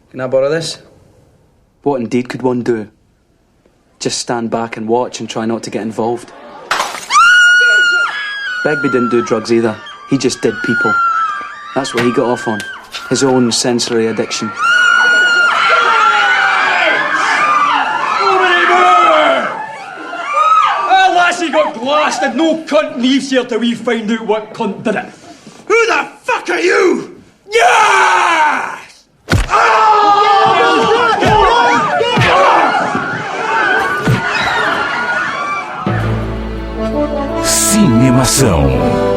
Can I borrow this? What indeed could one do? Just stand back and watch and try not to get involved. Begbie didn't do drugs either. He just did people. That's what he got off on. His own sensory addiction. Ah, lassie got blasted. No cunt leaves here till we find out what cunt did it. Who the fuck are you? Yes! Cinemação,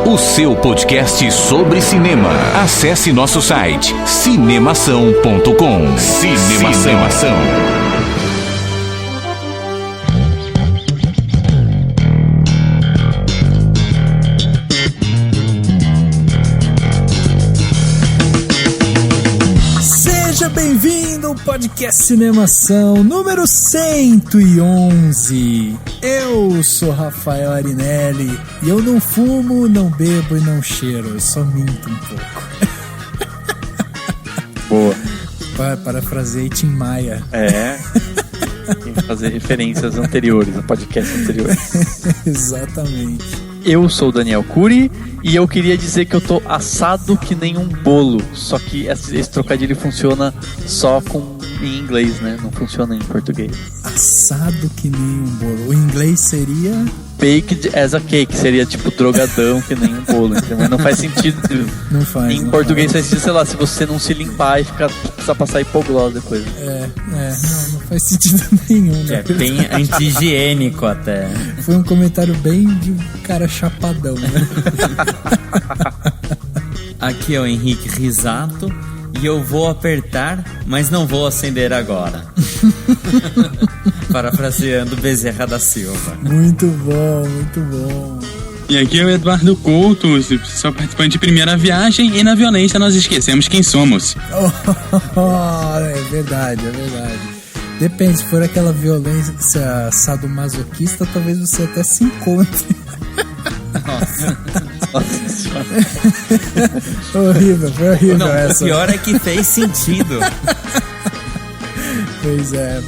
o seu podcast sobre cinema. Acesse nosso site cinemação.com. Cinemação. Seja bem-vindo ao podcast Cinemação número 111. Eu sou Rafael Arinelli e eu não fumo, não bebo e não cheiro, eu só minto um pouco. Boa. Parafraseei Tim Maia. Tem que fazer referências anteriores, a podcast anteriores. Exatamente. Eu sou o Daniel Cury e eu queria dizer que eu tô assado que nem um bolo. Só que esse trocadilho funciona só em inglês, né? Não funciona em português. Assado que nem um bolo. O inglês seria... Baked as a cake. Seria tipo drogadão que nem um bolo. Mas não faz sentido. Não faz. Em português faz sentido, sei lá, se você não se limpar e precisa passar hipoglós depois. Não faz sentido nenhum, né? É bem anti-higiênico até. Foi um comentário bem de cara chapadão, né? Aqui é o Henrique Risato e eu vou apertar, mas não vou acender agora. Parafraseando Bezerra da Silva. Muito bom, muito bom. E aqui é o Eduardo Couto, sou participante de Primeira Viagem e na violência nós esquecemos quem somos. É verdade. Depende, se for aquela violência sadomasoquista, talvez você até se encontre. Nossa. Foi horrível Não, essa. O pior é que fez sentido. Pois é.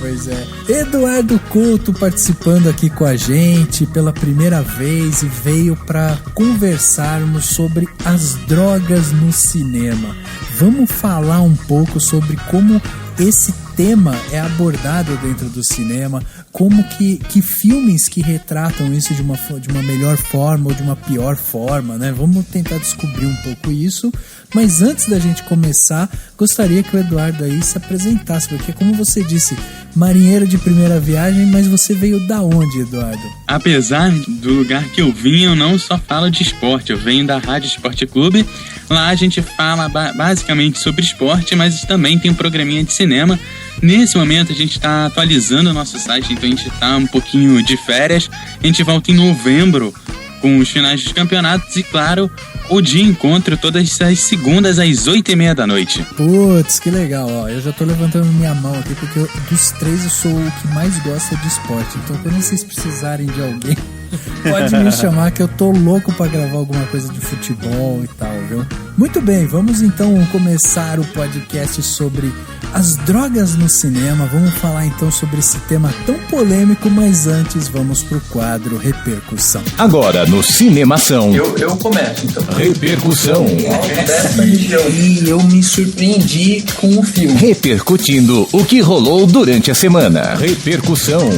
Eduardo Couto participando aqui com a gente pela primeira vez e veio para conversarmos sobre as drogas no cinema. Vamos falar um pouco sobre como esse tema é abordado dentro do cinema, como que filmes que retratam isso de uma melhor forma ou de uma pior forma, né? Vamos tentar descobrir um pouco isso, mas antes da gente começar, gostaria que o Eduardo aí se apresentasse, porque como você disse, marinheiro de primeira viagem, mas você veio da onde, Eduardo? Apesar do lugar que eu vim, eu não só falo de esporte, eu venho da Rádio Esporte Clube. Lá a gente fala basicamente sobre esporte, mas também tem um programinha de cinema. Nesse momento a gente está atualizando o nosso site, então a gente está um pouquinho de férias. A gente volta em novembro com os finais dos campeonatos e, claro, o dia encontro todas as segundas às 8h30 da noite. Putz, que legal, ó. Eu já tô levantando minha mão aqui porque dos três eu sou o que mais gosta de esporte. Então quando vocês precisarem de alguém, pode me chamar que eu tô louco pra gravar alguma coisa de futebol e tal, viu? Muito bem, vamos então começar o podcast sobre as drogas no cinema. Vamos falar então sobre esse tema tão polêmico, mas antes vamos pro quadro Repercussão. Agora no Cinemação. Eu começo, então. Repercussão. E eu me surpreendi com o filme. Repercutindo o que rolou durante a semana. Repercussão.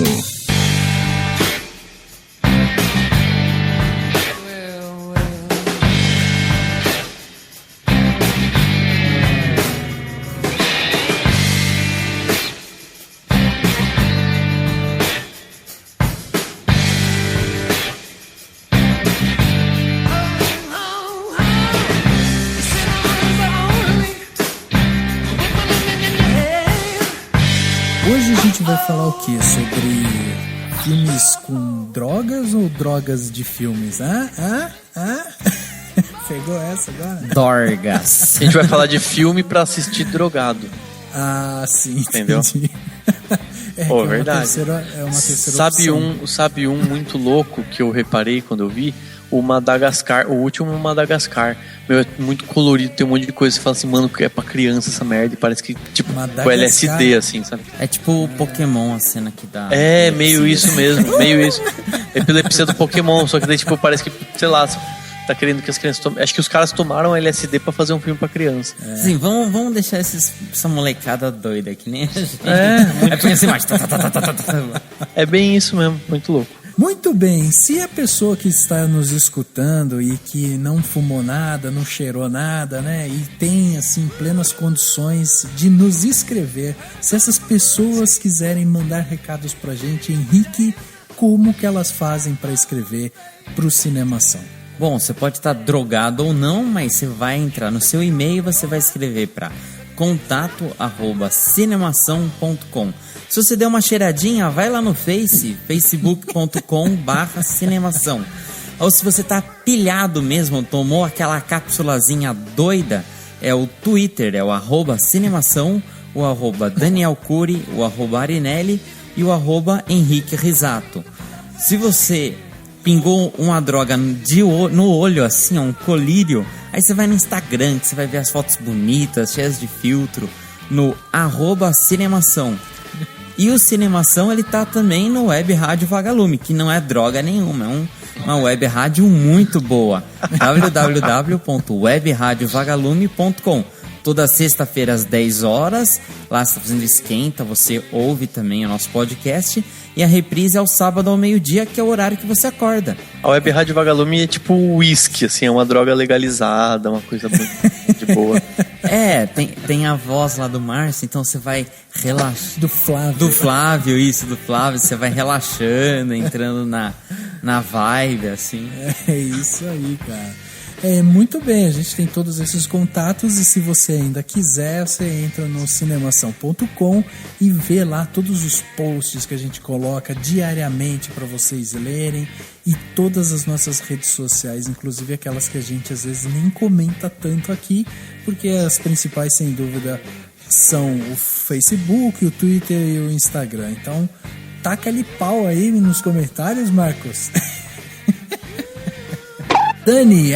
Hoje a gente vai falar o quê? Sobre filmes com drogas ou drogas de filmes? Pegou essa agora? Dorgas. A gente vai falar de filme pra assistir drogado. Ah, sim, entendeu? Entendi. Pô, verdade. É uma terceira opção. Sabe um muito louco que eu reparei quando eu vi? o Madagascar, o último Madagascar. Meu, é muito colorido, tem um monte de coisa. Você fala assim, mano, é pra criança essa merda. E parece que, tipo, o LSD, assim, sabe? É tipo o Pokémon, a cena que dá. É, meio isso mesmo, meio isso. Epilepsia do Pokémon, só que daí, tipo, parece que, sei lá, tá querendo que as crianças tomem. Acho que os caras tomaram LSD pra fazer um filme pra criança. Sim, vamos deixar essa molecada doida, que nem a gente. É porque assim, mais. É bem isso mesmo, muito louco. Muito bem, se a pessoa que está nos escutando e que não fumou nada, não cheirou nada, né, e tem, assim, plenas condições de nos escrever, se essas pessoas quiserem mandar recados pra gente, Henrique, como que elas fazem para escrever pro Cinemação? Bom, você pode estar drogado ou não, mas você vai entrar no seu e-mail e você vai escrever para contato@cinemação.com. Se você der uma cheiradinha, vai lá no facebook.com/cinemação. Ou se você tá pilhado mesmo, tomou aquela cápsulazinha doida, é o Twitter, é o @cinemação, o @danielcury, o @arinelli e o @henrique risato. Se você pingou uma droga no olho, assim, um colírio, aí você vai no Instagram, que você vai ver as fotos bonitas, cheias de filtro, no @cinemação. E o Cinemação, ele tá também no Web Rádio Vagalume, que não é droga nenhuma, é uma web rádio muito boa. www.webradiovagalume.com. Toda sexta-feira às 10 horas, lá você tá fazendo esquenta, você ouve também o nosso podcast. E a reprise é o sábado ao meio-dia, que é o horário que você acorda. A Web Rádio Vagalume é tipo uísque, assim, é uma droga legalizada, uma coisa muito de boa. É, tem a voz lá do Márcio, então você vai relaxando. Do Flávio. Do Flávio, você vai relaxando, entrando na vibe, assim. É isso aí, cara. Muito bem, a gente tem todos esses contatos e se você ainda quiser, você entra no cinemação.com e vê lá todos os posts que a gente coloca diariamente para vocês lerem e todas as nossas redes sociais, inclusive aquelas que a gente às vezes nem comenta tanto aqui, porque as principais, sem dúvida, são o Facebook, o Twitter e o Instagram. Então, taca ali pau aí nos comentários, Marcos. Dani,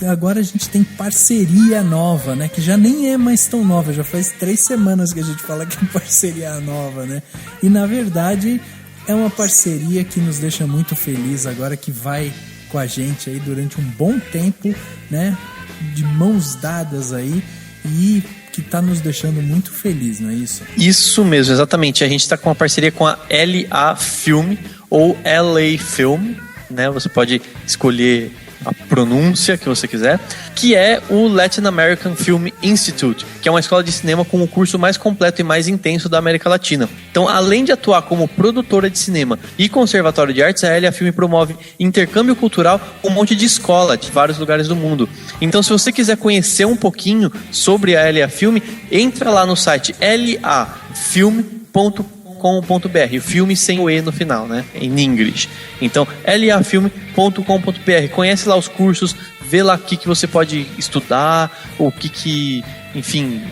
agora a gente tem parceria nova, né? Que já nem é mais tão nova, já faz 3 semanas que a gente fala que é parceria nova, né? E na verdade é uma parceria que nos deixa muito feliz agora, que vai com a gente aí durante um bom tempo, né? De mãos dadas aí e que tá nos deixando muito feliz, não é isso? Isso mesmo, exatamente. A gente tá com uma parceria com a LA Film ou LA Film, né? Você pode escolher a pronúncia que você quiser, que é o Latin American Film Institute, que é uma escola de cinema com o curso mais completo e mais intenso da América Latina. Então, além de atuar como produtora de cinema e conservatório de artes, a LA Film promove intercâmbio cultural com um monte de escola de vários lugares do mundo. Então, se você quiser conhecer um pouquinho sobre a LA Film, entra lá no site lafilm.com.br, o filme sem o E no final, né? Em inglês. Então, lafilm.com.br. Conhece lá os cursos, vê lá o que você pode estudar, o que enfim,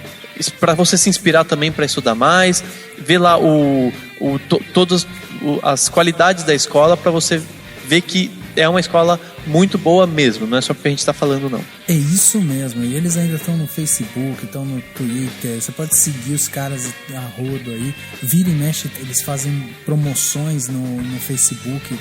para você se inspirar também para estudar mais. Vê lá todas as qualidades da escola para você ver que é uma escola muito boa mesmo, não é só porque a gente está falando, não. É isso mesmo, e eles ainda estão no Facebook, estão no Twitter, você pode seguir os caras a rodo aí, vira e mexe, eles fazem promoções no Facebook,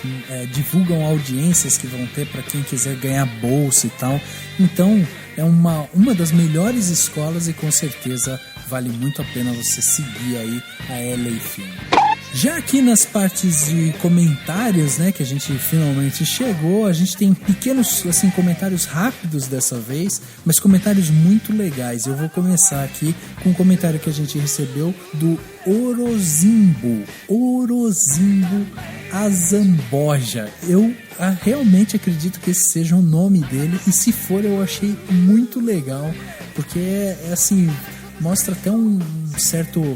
divulgam audiências que vão ter para quem quiser ganhar bolsa e tal, então é uma das melhores escolas e com certeza vale muito a pena você seguir aí a LA Film. Já aqui nas partes de comentários, né, que a gente finalmente chegou, a gente tem pequenos, assim, comentários rápidos dessa vez, mas comentários muito legais. Eu vou começar aqui com um comentário que a gente recebeu do Orozimbo Azamboja. Eu realmente acredito que esse seja o nome dele, e se for, eu achei muito legal, porque assim, mostra até um certo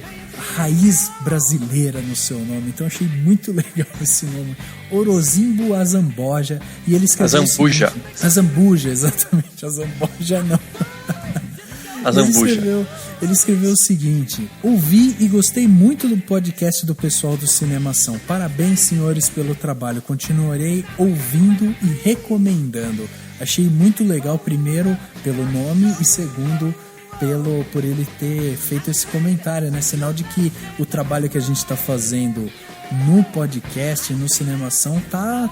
raiz brasileira no seu nome, então eu achei muito legal esse nome, Orozimbo Azamboja, e ele escreveu Azambuja, exatamente, Azamboja não. A Zambuja. Ele escreveu o seguinte: ouvi e gostei muito do podcast do pessoal do Cinemação. Parabéns, senhores, pelo trabalho. Continuarei ouvindo e recomendando. Achei muito legal, primeiro, pelo nome e segundo, por ele ter feito esse comentário, né? Sinal de que o trabalho que a gente está fazendo no podcast, no Cinemação, tá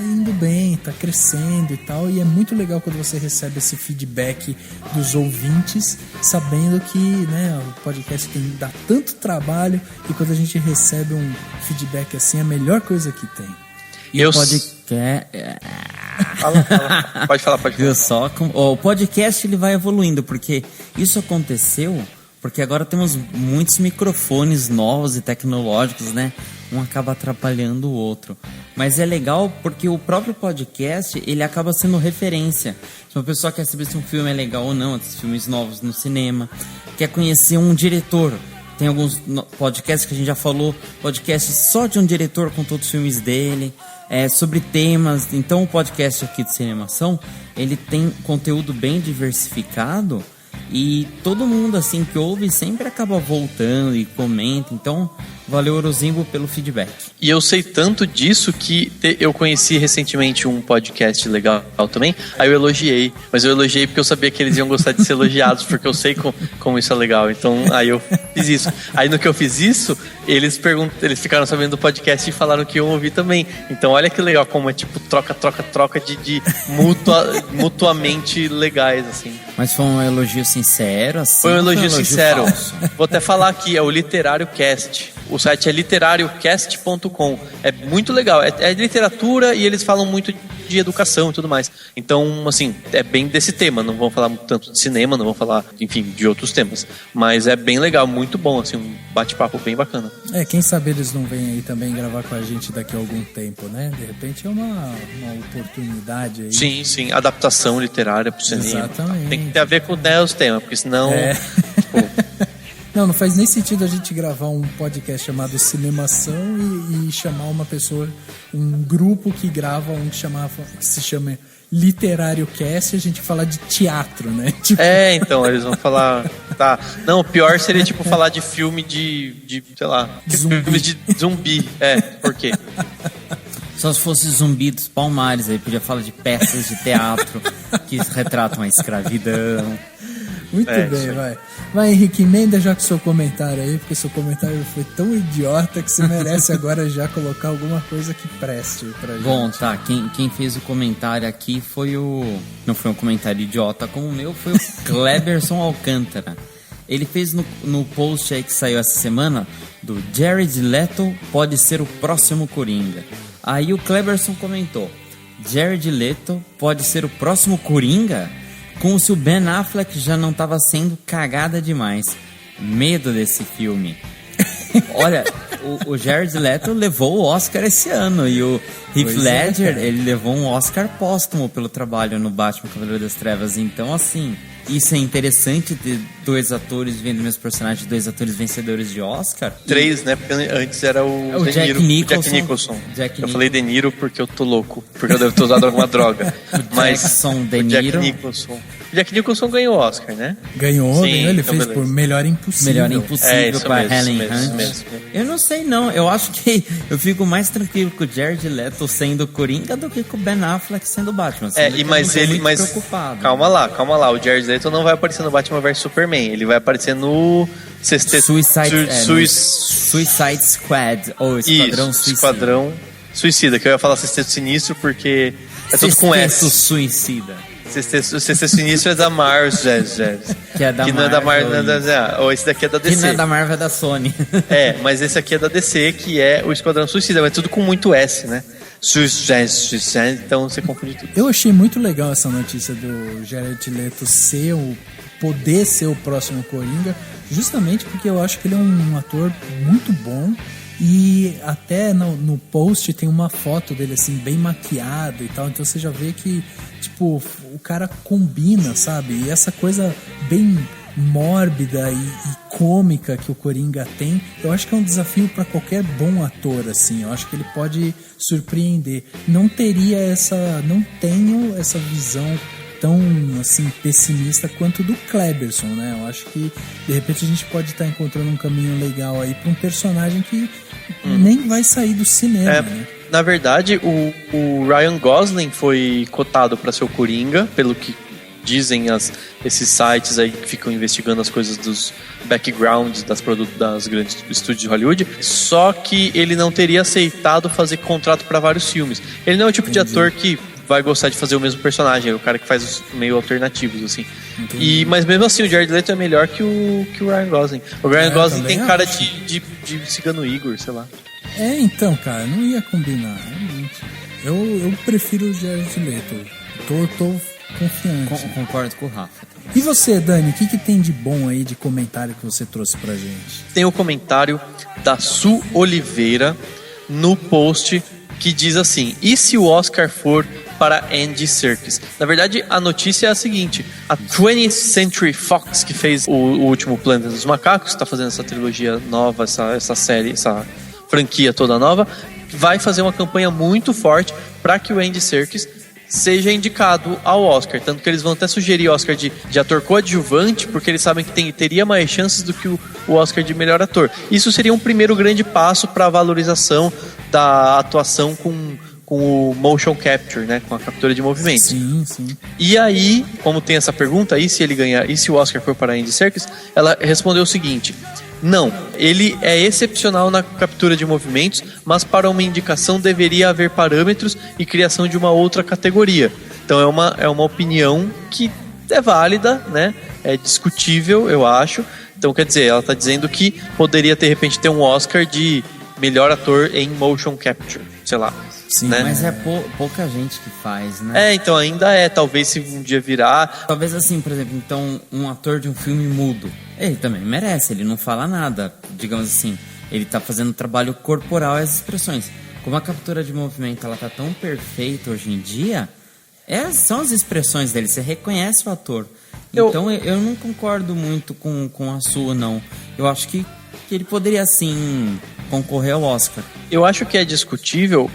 indo bem, tá crescendo e tal, e é muito legal quando você recebe esse feedback dos ouvintes, sabendo que, né, o podcast dá tanto trabalho, e quando a gente recebe um feedback assim, é a melhor coisa que tem. E o podcast... Fala. Pode falar. Viu só? O podcast ele vai evoluindo, porque isso aconteceu porque agora temos muitos microfones novos e tecnológicos, né? Um acaba atrapalhando o outro. Mas é legal porque o próprio podcast, ele acaba sendo referência. Se uma pessoa quer saber se um filme é legal ou não, esses filmes novos no cinema, quer conhecer um diretor. Tem alguns podcasts que a gente já falou, podcasts só de um diretor com todos os filmes dele, sobre temas. Então o podcast aqui de Cinemação, ele tem conteúdo bem diversificado e todo mundo assim que ouve sempre acaba voltando e comenta. Então valeu, Orozimbo, pelo feedback. E eu sei tanto disso que eu conheci recentemente um podcast legal também. Aí eu elogiei, mas eu elogiei porque eu sabia que eles iam gostar de ser elogiados, porque eu sei como isso é legal. Então aí eu fiz isso. Aí no que eu fiz isso, eles ficaram sabendo do podcast e falaram que iam ouvir também. Então olha que legal como é tipo troca de mutuamente legais, assim. Mas foi um elogio sincero, assim? Foi um elogio sincero. Falso? Vou até falar aqui, é o Literário Cast. O site é literariocast.com. É muito legal. É literatura e eles falam muito de educação e tudo mais. Então, assim, é bem desse tema. Não vão falar tanto de cinema, não vão falar, enfim, de outros temas. Mas é bem legal, muito bom, assim, um bate-papo bem bacana. Quem sabe eles não vêm aí também gravar com a gente daqui a algum tempo, né? De repente é uma oportunidade aí. Sim. Adaptação literária pro cinema. Exatamente. Tem que ter a ver com os temas, porque senão... Não faz nem sentido a gente gravar um podcast chamado Cinemação e chamar uma pessoa, um grupo que grava que se chama Literário Cast, e a gente falar de teatro, né? Tipo... então, eles vão falar... Tá. Não, o pior seria, tipo, falar de filme de sei lá... Filmes de zumbi. Por quê? Só se fosse Zumbi dos Palmares, aí podia falar de peças de teatro que retratam a escravidão. Muito bem, vai Henrique, emenda já com o seu comentário aí, porque seu comentário foi tão idiota que você merece agora já colocar alguma coisa que preste pra gente. Bom, tá, quem fez o comentário aqui foi não foi um comentário idiota como o meu, foi o Kleberson Alcântara. Ele fez no post aí que saiu essa semana, do Jared Leto pode ser o próximo Coringa. Aí o Kleberson comentou: Jared Leto pode ser o próximo Coringa? Como se o Ben Affleck já não estava sendo cagada demais. Medo desse filme. Olha, o Jared Leto levou o Oscar esse ano. E o Heath Ledger, ele levou um Oscar póstumo pelo trabalho no Batman Cavaleiro das Trevas. Então, assim, isso é interessante ter dois atores vendo meus personagens, dois atores vencedores de Oscar. 3, né? Porque antes era o De Jack Niro, Nicholson. Eu falei De Niro porque eu tô louco, porque eu devo ter usado alguma droga. Mas Jack Nicholson ganhou o Oscar, né? Ganhou, ele então fez por Melhor Impossível. Melhor Impossível com a Helen Hunt. Mesmo. Eu não sei não, eu acho que eu fico mais tranquilo com o Jared Leto sendo Coringa do que com o Ben Affleck sendo Batman. Mas preocupado. Calma lá, o Jared Leto não vai aparecer no Batman vs Superman, ele vai aparecer no Suicide Squad, ou Esquadrão Suicida. Esquadrão Suicida, que eu ia falar Sexteto Sinistro porque é tudo com S. Suicida. Sexteto Sinistro é da Marvel, que é da que Marvel, não é da Marvel, ou esse daqui é da DC. Que não é da Marvel, é da Sony. Mas esse aqui é da DC, que é o Esquadrão Suicida, mas tudo com muito S, né? Suicide, então você confunde tudo. Eu achei muito legal essa notícia do Jared Leto poder ser o próximo Coringa, justamente porque eu acho que ele é um ator muito bom. E até no post tem uma foto dele assim, bem maquiado e tal. Então você já vê que, tipo, o cara combina, sabe? E essa coisa bem mórbida e cômica que o Coringa tem, eu acho que é um desafio para qualquer bom ator, assim. Eu acho que ele pode surpreender. Não tenho essa visão tão assim pessimista quanto do Kleberson, né? Eu acho que de repente a gente pode estar encontrando um caminho legal aí para um personagem que nem vai sair do cinema, né? Na verdade, o Ryan Gosling foi cotado para ser o Coringa, pelo que dizem esses sites aí que ficam investigando as coisas dos backgrounds das grandes estúdios de Hollywood, só que ele não teria aceitado fazer contrato para vários filmes. Ele não é o tipo de ator que vai gostar de fazer o mesmo personagem, é o cara que faz os meio alternativos, assim. Mas mesmo assim, o Jared Leto é melhor que o Ryan Gosling. O Ryan Gosling tem cara de Cigano Igor, sei lá. Então, cara, não ia combinar, realmente. Eu prefiro o Jared Leto. Tô confiante. Concordo com o Rafa. E você, Dani, o que tem de bom aí de comentário que você trouxe pra gente? Tem o comentário da Su Oliveira no post que diz assim: e se o Oscar for para Andy Serkis? Na verdade, a notícia é a seguinte: a 20th Century Fox, que fez o último Planeta dos Macacos, está fazendo essa trilogia nova, essa série, essa franquia toda nova, vai fazer uma campanha muito forte para que o Andy Serkis seja indicado ao Oscar, tanto que eles vão até sugerir Oscar de ator coadjuvante, porque eles sabem que teria mais chances do que o Oscar de melhor ator. Isso seria um primeiro grande passo para a valorização da atuação com o motion capture, né, com a captura de movimentos. Sim, sim. E aí, como tem essa pergunta, e se ele ganhar, e se o Oscar for para Andy Serkis, ela respondeu o seguinte: não, ele é excepcional na captura de movimentos, mas para uma indicação deveria haver parâmetros e criação de uma outra categoria. Então é uma opinião que é válida, né? É discutível, eu acho. Então, quer dizer, ela está dizendo que poderia, de repente, ter um Oscar de melhor ator em motion capture, sei lá. Sim, né? Mas é pouca gente que faz, né? Então ainda talvez se um dia virar... Talvez assim, por exemplo, então um ator de um filme mudo, ele também merece, ele não fala nada, digamos assim, ele tá fazendo trabalho corporal e as expressões. Como a captura de movimento, ela tá tão perfeita hoje em dia, são as expressões dele, você reconhece o ator. Então eu não concordo muito com a sua, não. Eu acho que ele poderia, sim, concorrer ao Oscar. Eu acho que é discutível,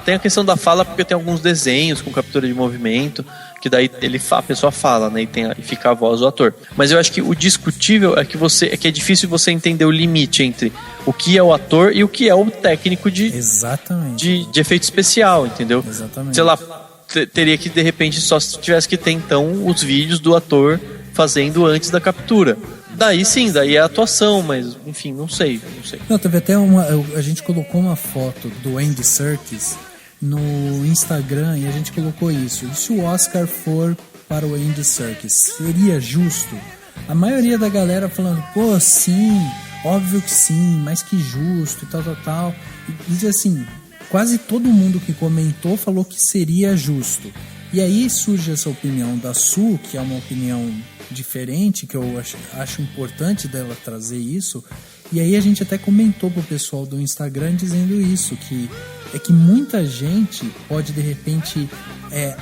tem a questão da fala, porque tem alguns desenhos com captura de movimento, que daí a pessoa fala, né, e fica a voz do ator. Mas eu acho que o discutível é que é difícil você entender o limite entre o que é o ator e o que é o técnico de efeito especial, entendeu? Exatamente. Sei lá, teria que, de repente, só se tivesse que ter, então, os vídeos do ator fazendo antes da captura. Daí sim, daí é a atuação, mas enfim, não sei. Não, teve até a gente colocou uma foto do Andy Serkis no Instagram e a gente colocou isso. E se o Oscar for para o Andy Serkis, seria justo? A maioria da galera falando, pô, sim, óbvio que sim, mais que justo e tal. E diz assim, quase todo mundo que comentou falou que seria justo. E aí surge essa opinião da Su, que é uma opinião diferente, que eu acho importante dela trazer isso. E aí a gente até comentou pro pessoal do Instagram dizendo isso, que muita gente pode de repente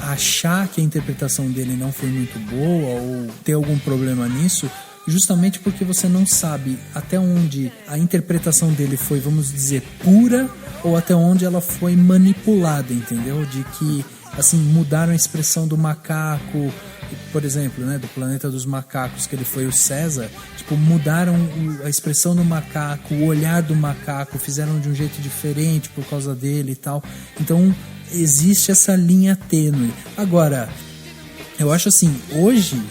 achar que a interpretação dele não foi muito boa ou ter algum problema nisso, justamente porque você não sabe até onde a interpretação dele foi, vamos dizer, pura, ou até onde ela foi manipulada, entendeu? De que, assim, mudaram a expressão do macaco, por exemplo, né, do Planeta dos Macacos, que ele foi o César, tipo, mudaram a expressão do macaco, o olhar do macaco, fizeram de um jeito diferente por causa dele e tal. Então, existe essa linha tênue. Agora, eu acho assim, hoje,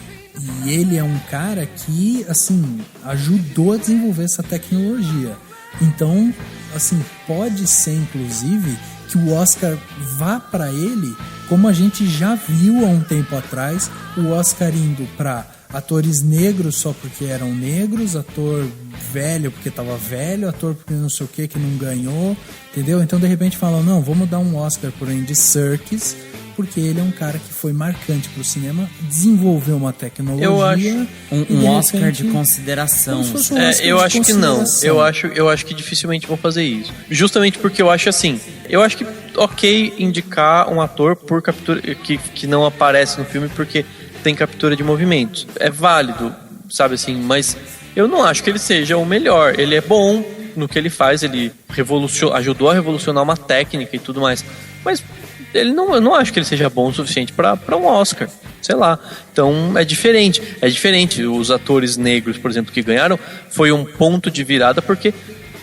e ele é um cara que, assim, ajudou a desenvolver essa tecnologia. Então, assim, pode ser, inclusive, que o Oscar vá para ele, como a gente já viu há um tempo atrás, o Oscar indo para atores negros só porque eram negros, ator velho porque estava velho, ator porque não sei o que não ganhou, entendeu? Então de repente falam, não, vamos dar um Oscar por Andy Serkis, porque ele é um cara que foi marcante pro cinema, desenvolveu uma tecnologia. Eu acho um Oscar de consideração. Eu acho que não. Eu acho que dificilmente vão fazer isso. Justamente porque eu acho assim, eu acho que ok indicar um ator por captura que não aparece no filme porque tem captura de movimentos. É válido, sabe assim, mas eu não acho que ele seja o melhor. Ele é bom no que ele faz, ele ajudou a revolucionar uma técnica e tudo mais. Mas eu não acho que ele seja bom o suficiente pra um Oscar. Sei lá. Então é diferente. Os atores negros, por exemplo, que ganharam, foi um ponto de virada, porque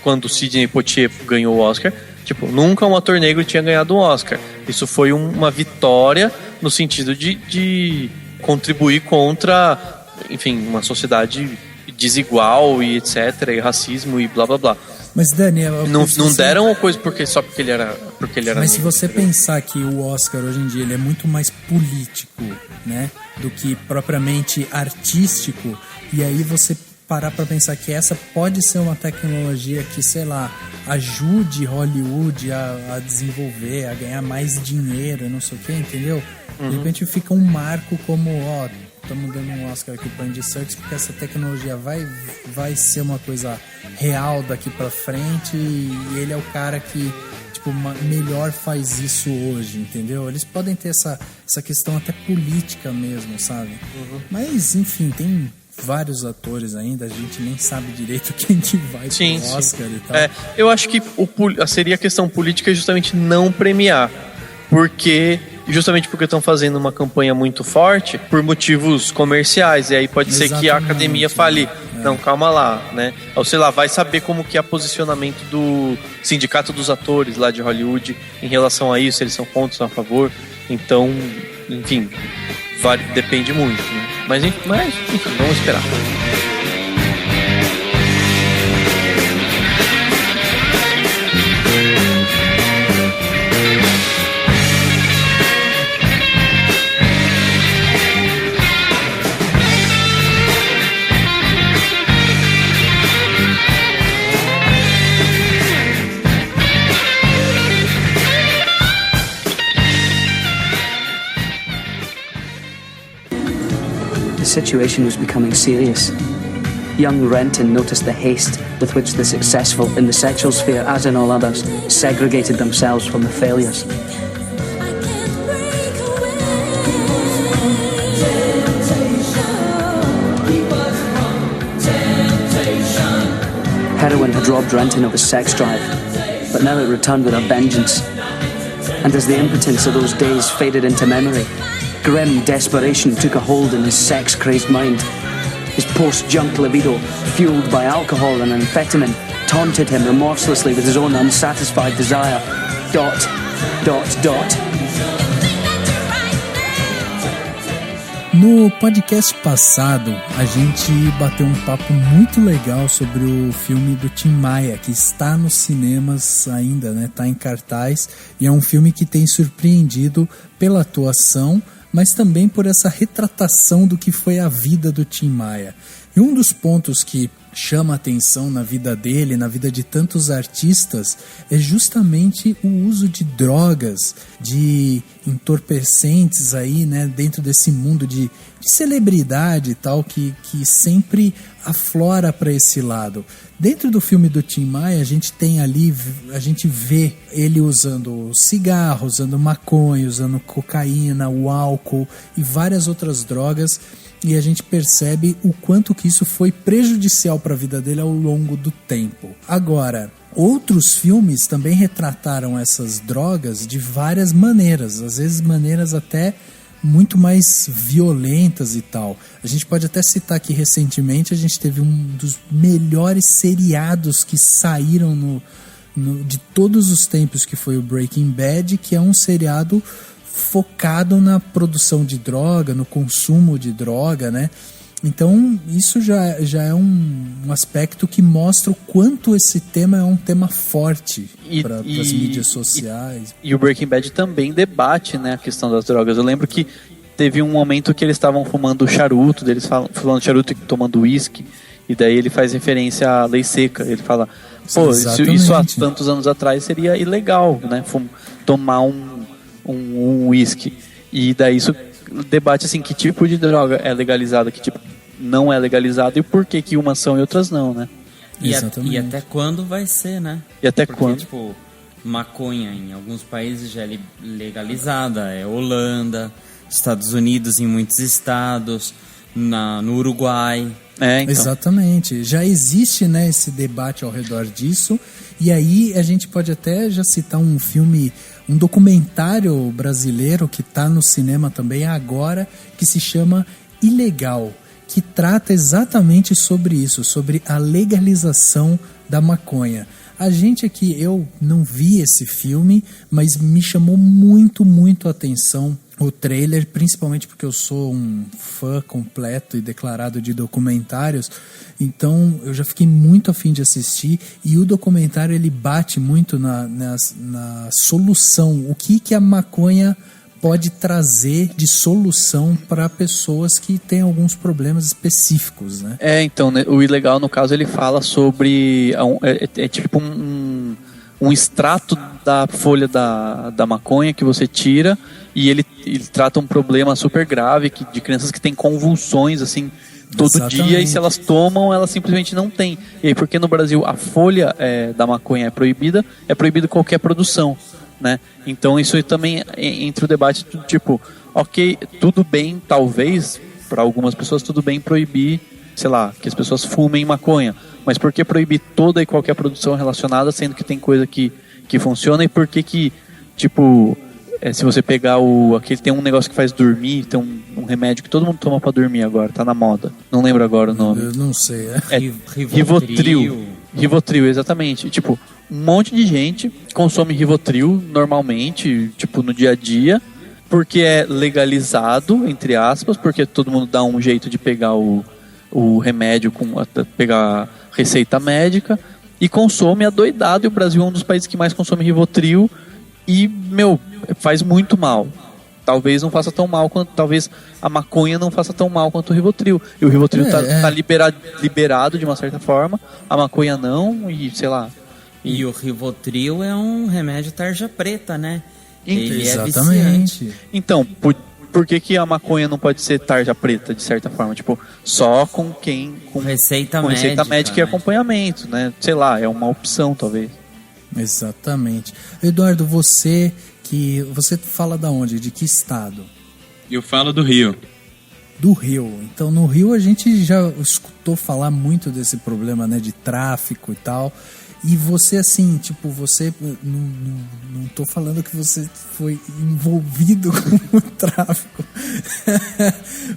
quando o Sidney Poitier ganhou o Oscar, tipo, nunca um ator negro tinha ganhado um Oscar. Isso foi uma vitória no sentido de contribuir contra, enfim, uma sociedade desigual e etc, e racismo e blá blá blá. Mas Dani, não deram coisa porque ele era mas negro. Se você pensar que o Oscar hoje em dia ele é muito mais político, né, do que propriamente artístico, e aí você parar para pensar que essa pode ser uma tecnologia que, sei lá, ajude Hollywood a desenvolver, a ganhar mais dinheiro, não sei o que, entendeu? De repente fica um marco como, estamos dando um Oscar aqui para Andy Serkis porque essa tecnologia vai ser uma coisa real daqui para frente, e ele é o cara que, tipo, melhor faz isso hoje, entendeu? Eles podem ter essa questão até política mesmo, sabe? Mas, enfim, tem vários atores ainda, a gente nem sabe direito quem que vai pro Oscar e tal. Eu acho que seria a questão política justamente não premiar, justamente porque estão fazendo uma campanha muito forte por motivos comerciais, e aí pode ser que a academia fale, não, calma lá, né? Ou sei lá, vai saber como que é o posicionamento do sindicato dos atores lá de Hollywood em relação a isso, eles são contra, são a favor. Então, enfim, depende muito, né? Mas enfim, vamos esperar. The situation was becoming serious. Young Renton noticed the haste with which the successful in the sexual sphere, as in all others, segregated themselves from the failures. Heroin had robbed Renton of his sex drive, but now it returned with a vengeance. And as the impotence of those days faded into memory, grim desperation took a hold in his sex-crazed mind. His post-junk libido, fueled by alcohol and amphetamine, taunted him remorselessly with his own unsatisfied desire. ... No podcast passado, a gente bateu um papo muito legal sobre o filme do Tim Maia, que está nos cinemas ainda, né? Está em cartaz, e é um filme que tem surpreendido pela atuação, mas também por essa retratação do que foi a vida do Tim Maia. E um dos pontos que chama a atenção na vida dele, na vida de tantos artistas, é justamente o uso de drogas, de entorpecentes aí, né, dentro desse mundo de celebridade e tal, que sempre aflora para esse lado. Dentro do filme do Tim Maia, a gente vê ele usando cigarro, usando maconha, usando cocaína, o álcool e várias outras drogas, e a gente percebe o quanto que isso foi prejudicial para a vida dele ao longo do tempo. Agora, outros filmes também retrataram essas drogas de várias maneiras, às vezes maneiras até muito mais violentas e tal. A gente pode até citar que recentemente a gente teve um dos melhores seriados que saíram de todos os tempos, que foi o Breaking Bad, que é um seriado focado na produção de droga, no consumo de droga, né? Então isso já é um aspecto que mostra o quanto esse tema é um tema forte para as mídias sociais. E o Breaking Bad também debate, né, a questão das drogas. Eu lembro que teve um momento que eles estavam fumando charuto, deles fumando charuto e tomando uísque, e daí ele faz referência à lei seca. Ele fala, pô, isso há tantos anos atrás seria ilegal, né, tomar um uísque. E daí isso debate assim, que tipo de droga é legalizada, que tipo não é legalizada, e por que umas são e outras não, né? E até quando vai ser, né? E até porque, quando? Tipo, maconha em alguns países já é legalizada, é Holanda, Estados Unidos em muitos estados, no Uruguai. Então. Exatamente, já existe, né, esse debate ao redor disso, e aí a gente pode até já citar um filme um documentário brasileiro que está no cinema também agora, que se chama Ilegal, que trata exatamente sobre isso, sobre a legalização da maconha. A gente aqui, eu não vi esse filme, mas me chamou muito, muito a atenção o trailer, principalmente porque eu sou um fã completo e declarado de documentários, então eu já fiquei muito afim de assistir, e o documentário ele bate muito na solução, o que a maconha pode trazer de solução para pessoas que têm alguns problemas específicos, né? Então, né, o Ilegal, no caso, ele fala sobre... É tipo um extrato da folha da maconha que você tira, e ele trata um problema super grave de crianças que têm convulsões, assim, todo Exatamente. dia, e se elas tomam, elas simplesmente não têm. E aí, porque no Brasil a folha da maconha é proibida qualquer produção, né? Então isso aí também entra o debate do tipo, ok, tudo bem, talvez, para algumas pessoas, tudo bem proibir, sei lá, que as pessoas fumem maconha, mas por que proibir toda e qualquer produção relacionada, sendo que tem coisa que funciona, e por que tipo, se você pegar aquele, tem um negócio que faz dormir, tem um remédio que todo mundo toma pra dormir agora, tá na moda, não lembro agora o nome. Eu não sei, Rivotril, exatamente. Tipo, um monte de gente consome Rivotril normalmente, tipo, no dia a dia, porque é legalizado, entre aspas, porque todo mundo dá um jeito de pegar o remédio, pegar receita médica, e consome adoidado, e o Brasil é um dos países que mais consome Rivotril, e, faz muito mal. Talvez não faça tão mal quanto... Talvez a maconha não faça tão mal quanto o Rivotril. E o Rivotril tá liberado de uma certa forma, a maconha não, e sei lá. E o Rivotril é um remédio tarja preta, né? Ele exatamente. É viciante. Então, por que a maconha não pode ser tarja preta, de certa forma? Tipo, só com receita médica e acompanhamento, né? Sei lá, é uma opção, talvez. Exatamente. Eduardo, você fala da onde? De que estado? Eu falo do Rio. Do Rio. Então, no Rio a gente já escutou falar muito desse problema, né, de tráfico e tal. E você, assim, tipo, você... Não tô falando que você foi envolvido com o tráfico.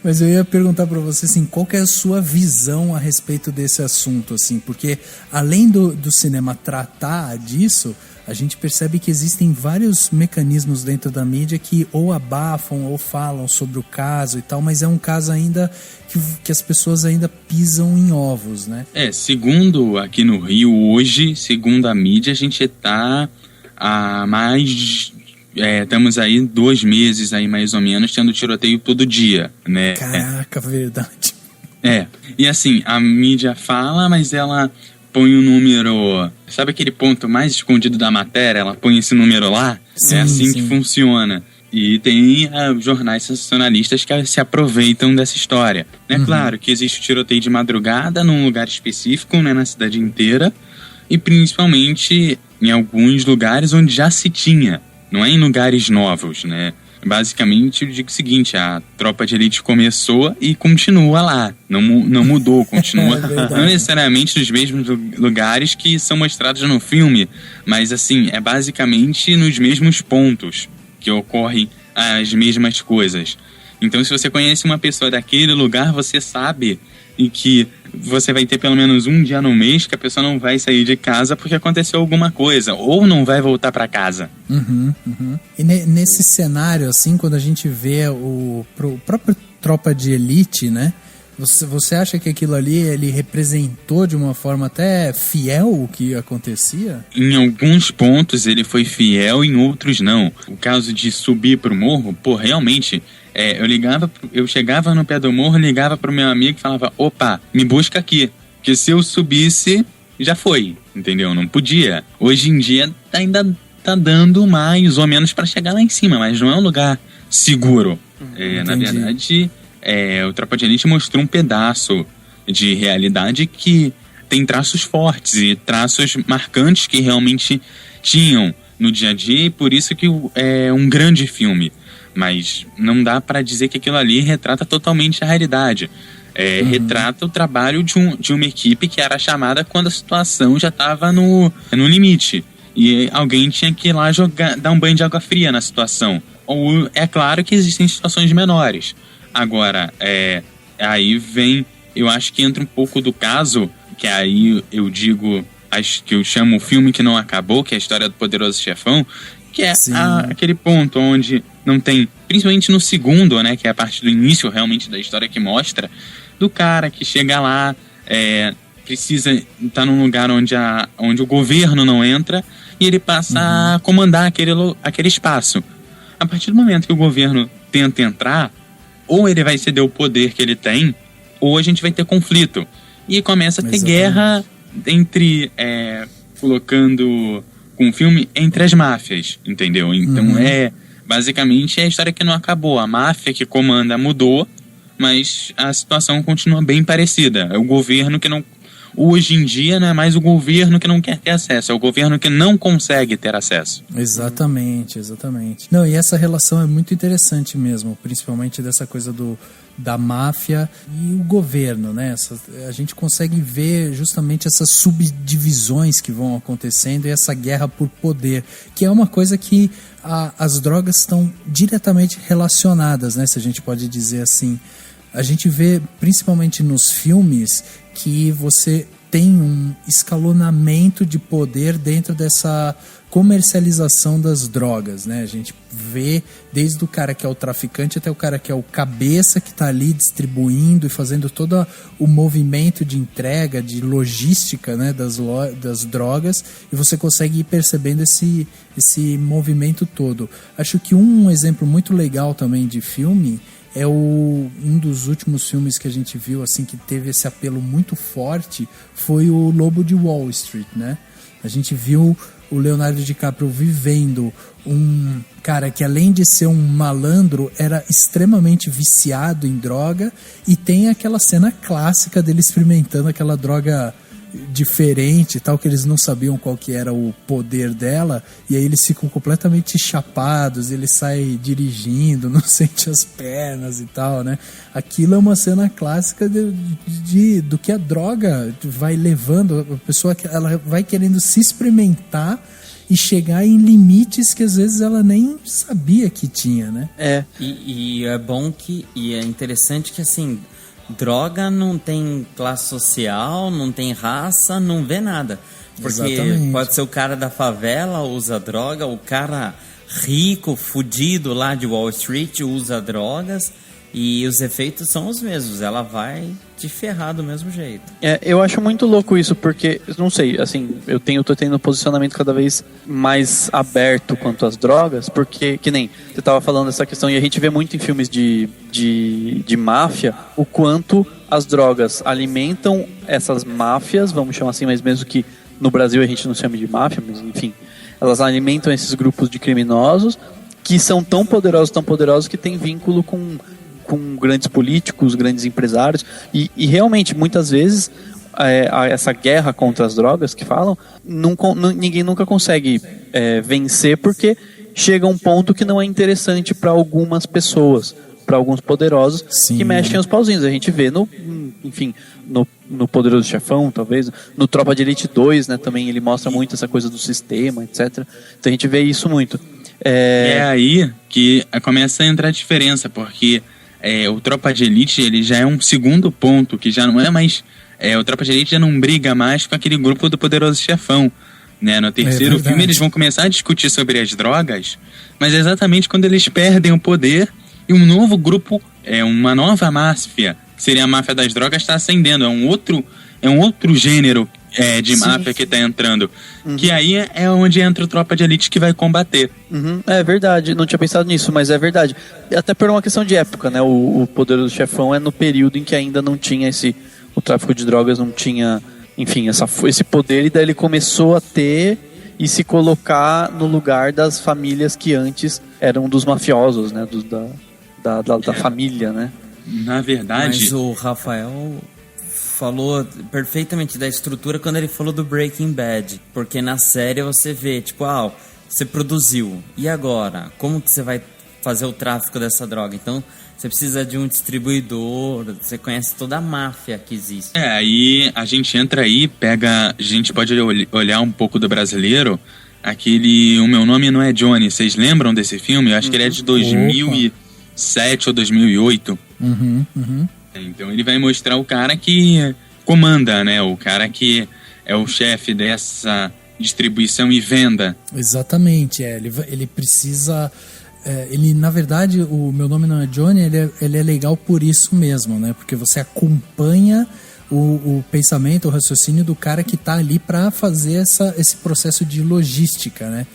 Mas eu ia perguntar pra você, assim, qual que é a sua visão a respeito desse assunto, assim? Porque, além do cinema tratar disso, a gente percebe que existem vários mecanismos dentro da mídia que ou abafam ou falam sobre o caso e tal, mas é um caso ainda que as pessoas ainda pisam em ovos, né? Segundo aqui no Rio hoje, segundo a mídia, a gente tá há mais... estamos aí 2 meses aí mais ou menos tendo tiroteio todo dia, né? Caraca, verdade. E assim, a mídia fala, mas ela põe o número... Sabe aquele ponto mais escondido da matéria? Ela põe esse número lá? Sim, é assim sim. que funciona. E tem jornais sensacionalistas que se aproveitam dessa história. É claro que existe o tiroteio de madrugada num lugar específico, né, na cidade inteira, e principalmente em alguns lugares onde já se tinha, não é em lugares novos, né? Basicamente, eu digo o seguinte, a tropa de elite começou e continua lá, não mudou, continua, não necessariamente nos mesmos lugares que são mostrados no filme, mas assim, é basicamente nos mesmos pontos que ocorrem as mesmas coisas. Então, se você conhece uma pessoa daquele lugar, você sabe e que você vai ter pelo menos um dia no mês que a pessoa não vai sair de casa porque aconteceu alguma coisa, ou não vai voltar para casa. E nesse cenário, assim, quando a gente vê o próprio Tropa de Elite, né? Você acha que aquilo ali, ele representou de uma forma até fiel o que acontecia? Em alguns pontos ele foi fiel, em outros não. O caso de subir pro morro, realmente... eu chegava no pé do morro, ligava pro meu amigo e falava, opa, me busca aqui. Porque se eu subisse, já foi, entendeu? Não podia. Hoje em dia ainda tá dando mais ou menos para chegar lá em cima, mas não é um lugar seguro. Na verdade, o Tropa de Elite mostrou um pedaço de realidade que tem traços fortes e traços marcantes que realmente tinham no dia a dia, e por isso que é um grande filme. Mas não dá para dizer que aquilo ali retrata totalmente a realidade. Retrata o trabalho de uma equipe que era chamada quando a situação já estava no limite. E alguém tinha que ir lá dar um banho de água fria na situação. Ou é claro que existem situações menores. Agora, aí vem, eu acho que entra um pouco do caso, que aí eu digo, acho que eu chamo o filme que não acabou, que é a história do Poderoso Chefão, que é aquele ponto onde não tem, principalmente no segundo, né, que é a parte do início realmente da história que mostra, do cara que chega lá, precisa estar num lugar onde o governo não entra, e ele passa a comandar aquele espaço. A partir do momento que o governo tenta entrar, ou ele vai ceder o poder que ele tem, ou a gente vai ter conflito. E começa a ter guerra entre, colocando com o filme, entre as máfias, entendeu? Então basicamente é a história que não acabou. A máfia que comanda mudou, mas a situação continua bem parecida. É o governo que não... Hoje em dia não é mais o governo que não quer ter acesso, é o governo que não consegue ter acesso. Exatamente. Não, e essa relação é muito interessante mesmo, principalmente dessa coisa da máfia e o governo, né? A gente consegue ver justamente essas subdivisões que vão acontecendo e essa guerra por poder, que é uma coisa que as drogas estão diretamente relacionadas, né? Se a gente pode dizer assim. A gente vê, principalmente nos filmes, que você tem um escalonamento de poder dentro dessa comercialização das drogas, né? A gente vê desde o cara que é o traficante até o cara que é o cabeça que está ali distribuindo e fazendo todo o movimento de entrega, de logística, né, das drogas, e você consegue ir percebendo esse movimento todo. Acho que um exemplo muito legal também de filme é um dos últimos filmes que a gente viu assim que teve esse apelo muito forte, foi o Lobo de Wall Street, né? A gente viu o Leonardo DiCaprio vivendo um cara que, além de ser um malandro, era extremamente viciado em droga, e tem aquela cena clássica dele experimentando aquela droga diferente e tal, que eles não sabiam qual que era o poder dela, e aí eles ficam completamente chapados, ele sai dirigindo, não sente as pernas e tal, né? Aquilo é uma cena clássica do que a droga vai levando, a pessoa, ela vai querendo se experimentar e chegar em limites que às vezes ela nem sabia que tinha, né? E é bom e é interessante que, assim, droga não tem classe social, não tem raça, não vê nada. Porque pode ser o cara da favela usa droga, o cara rico, fudido lá de Wall Street usa drogas, e os efeitos são os mesmos. Ela vai te ferrar do mesmo jeito. Eu acho muito louco isso, porque, não sei, assim, eu tô tendo um posicionamento cada vez mais aberto quanto às drogas, porque, que nem você estava falando dessa questão, e a gente vê muito em filmes de máfia, o quanto as drogas alimentam essas máfias, vamos chamar assim, mas mesmo que no Brasil a gente não chame de máfia, mas enfim, elas alimentam esses grupos de criminosos que são tão poderosos que têm vínculo com grandes políticos, grandes empresários, e realmente muitas vezes essa guerra contra as drogas que falam, ninguém nunca consegue vencer, porque chega um ponto que não é interessante para algumas pessoas, para alguns poderosos. Sim. Que mexem os pauzinhos. A gente vê no Poderoso Chefão, talvez, no Tropa de Elite 2, né, também ele mostra muito essa coisa do sistema, etc. Então a gente vê isso muito. É aí que começa a entrar a diferença, porque o Tropa de Elite, ele já é um segundo ponto, que já não é mais... o Tropa de Elite já não briga mais com aquele grupo do Poderoso Chefão, né? No terceiro filme eles vão começar a discutir sobre as drogas, mas é exatamente quando eles perdem o poder e um novo grupo, uma nova máfia, que seria a máfia das drogas, está ascendendo. É um outro gênero de máfia que está entrando. Que aí é onde entra o Tropa de Elite que vai combater. É verdade, não tinha pensado nisso, mas é verdade. Até por uma questão de época, né? O Poderoso Chefão é no período em que ainda não tinha o tráfico de drogas, não tinha, enfim, esse poder, e daí ele começou a ter e se colocar no lugar das famílias que antes eram dos mafiosos, né? Da família, né? Na verdade... Mas o Rafael falou perfeitamente da estrutura quando ele falou do Breaking Bad, porque na série você vê, tipo, você produziu, e agora? Como que você vai fazer o tráfico dessa droga? Então, você precisa de um distribuidor, você conhece toda a máfia que existe. Aí a gente entra aí, a gente pode olhar um pouco do brasileiro, aquele O Meu Nome Não É Johnny. Vocês lembram desse filme? Eu acho que ele é de 2007 ou 2008. Então ele vai mostrar o cara que comanda, né? O cara que é o chefe dessa distribuição e venda. Exatamente, ele precisa... ele, na verdade, O Meu Nome Não É Johnny, ele é legal por isso mesmo, né? Porque você acompanha o pensamento, o raciocínio do cara que tá ali para fazer esse processo de logística, né?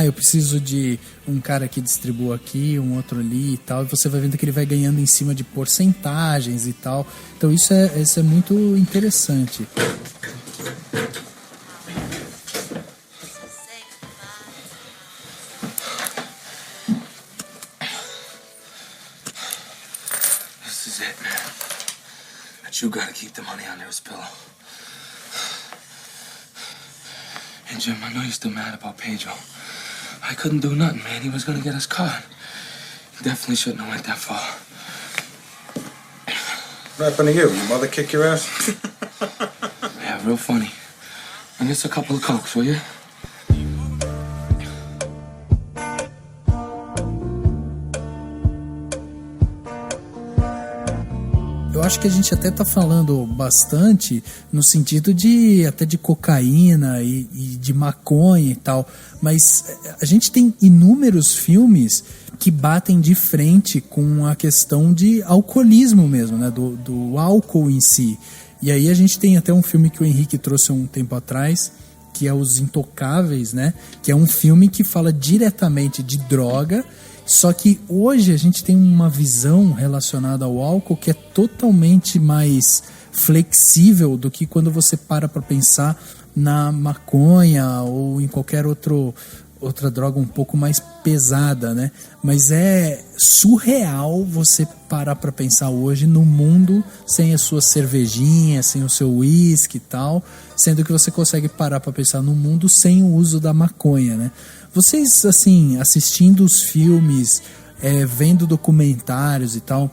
Eu preciso de um cara que distribua aqui, um outro ali e tal, e você vai vendo que ele vai ganhando em cima de porcentagens e tal. Então isso é muito interessante. This is it, man. But you gotta keep the money under his pillow. And Jim, I know you're still mad about Pedro. I couldn't do nothing, man. He was gonna get us caught. He definitely shouldn't have went that far. What happened to you? Your mother kick your ass? Yeah, real funny. And just a couple of cokes, will you? Eu acho que a gente até tá falando bastante no sentido de até de cocaína e de maconha e tal, mas a gente tem inúmeros filmes que batem de frente com a questão de alcoolismo mesmo, né? Do álcool em si. E aí a gente tem até um filme que o Henrique trouxe um tempo atrás, que é Os Intocáveis, né? Que é um filme que fala diretamente de droga. Só que hoje a gente tem uma visão relacionada ao álcool que é totalmente mais flexível do que quando você para pensar na maconha ou em qualquer outra droga um pouco mais pesada, né? Mas é surreal você parar para pensar hoje no mundo sem a sua cervejinha, sem o seu uísque e tal, sendo que você consegue parar para pensar no mundo sem o uso da maconha, né? Vocês, assim, assistindo os filmes, vendo documentários e tal,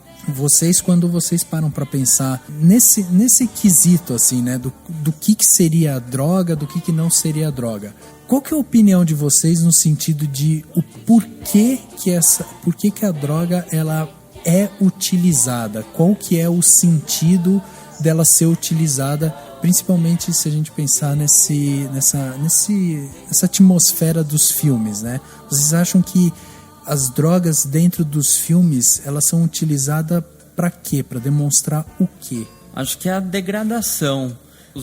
quando vocês param para pensar nesse quesito, assim, né, do que seria a droga, do que não seria a droga, qual que é a opinião de vocês no sentido de o porquê que a droga ela é utilizada? Qual que é o sentido dela ser utilizada, principalmente se a gente pensar nessa atmosfera dos filmes, né? Vocês acham que as drogas dentro dos filmes, elas são utilizadas para quê? Para demonstrar o quê? Acho que é a degradação. Eu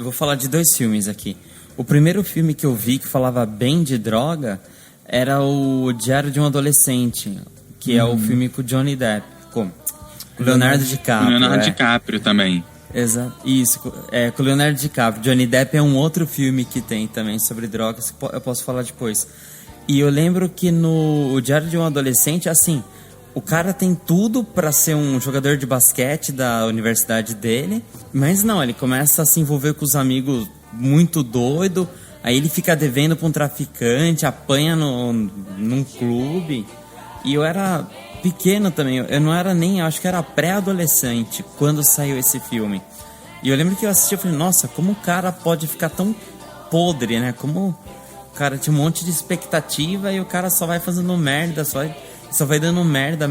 vou falar de 2 filmes aqui. O primeiro filme que eu vi que falava bem de droga era o Diário de um Adolescente, que é o filme com o Johnny Depp, com Leonardo DiCaprio. Leonardo DiCaprio também. Exato, isso, com o Leonardo DiCaprio. Johnny Depp é um outro filme que tem também sobre drogas, que eu posso falar depois. E eu lembro que no Diário de um Adolescente, assim, o cara tem tudo pra ser um jogador de basquete da universidade dele, mas não, ele começa a se envolver com os amigos muito doido, aí ele fica devendo pra um traficante, apanha num clube. E eu era pequeno também, eu não era nem, acho que era pré-adolescente quando saiu esse filme. E eu lembro que eu assisti e falei, nossa, como o cara pode ficar tão podre, né? Como o cara tinha um monte de expectativa e o cara só vai fazendo merda, só vai dando merda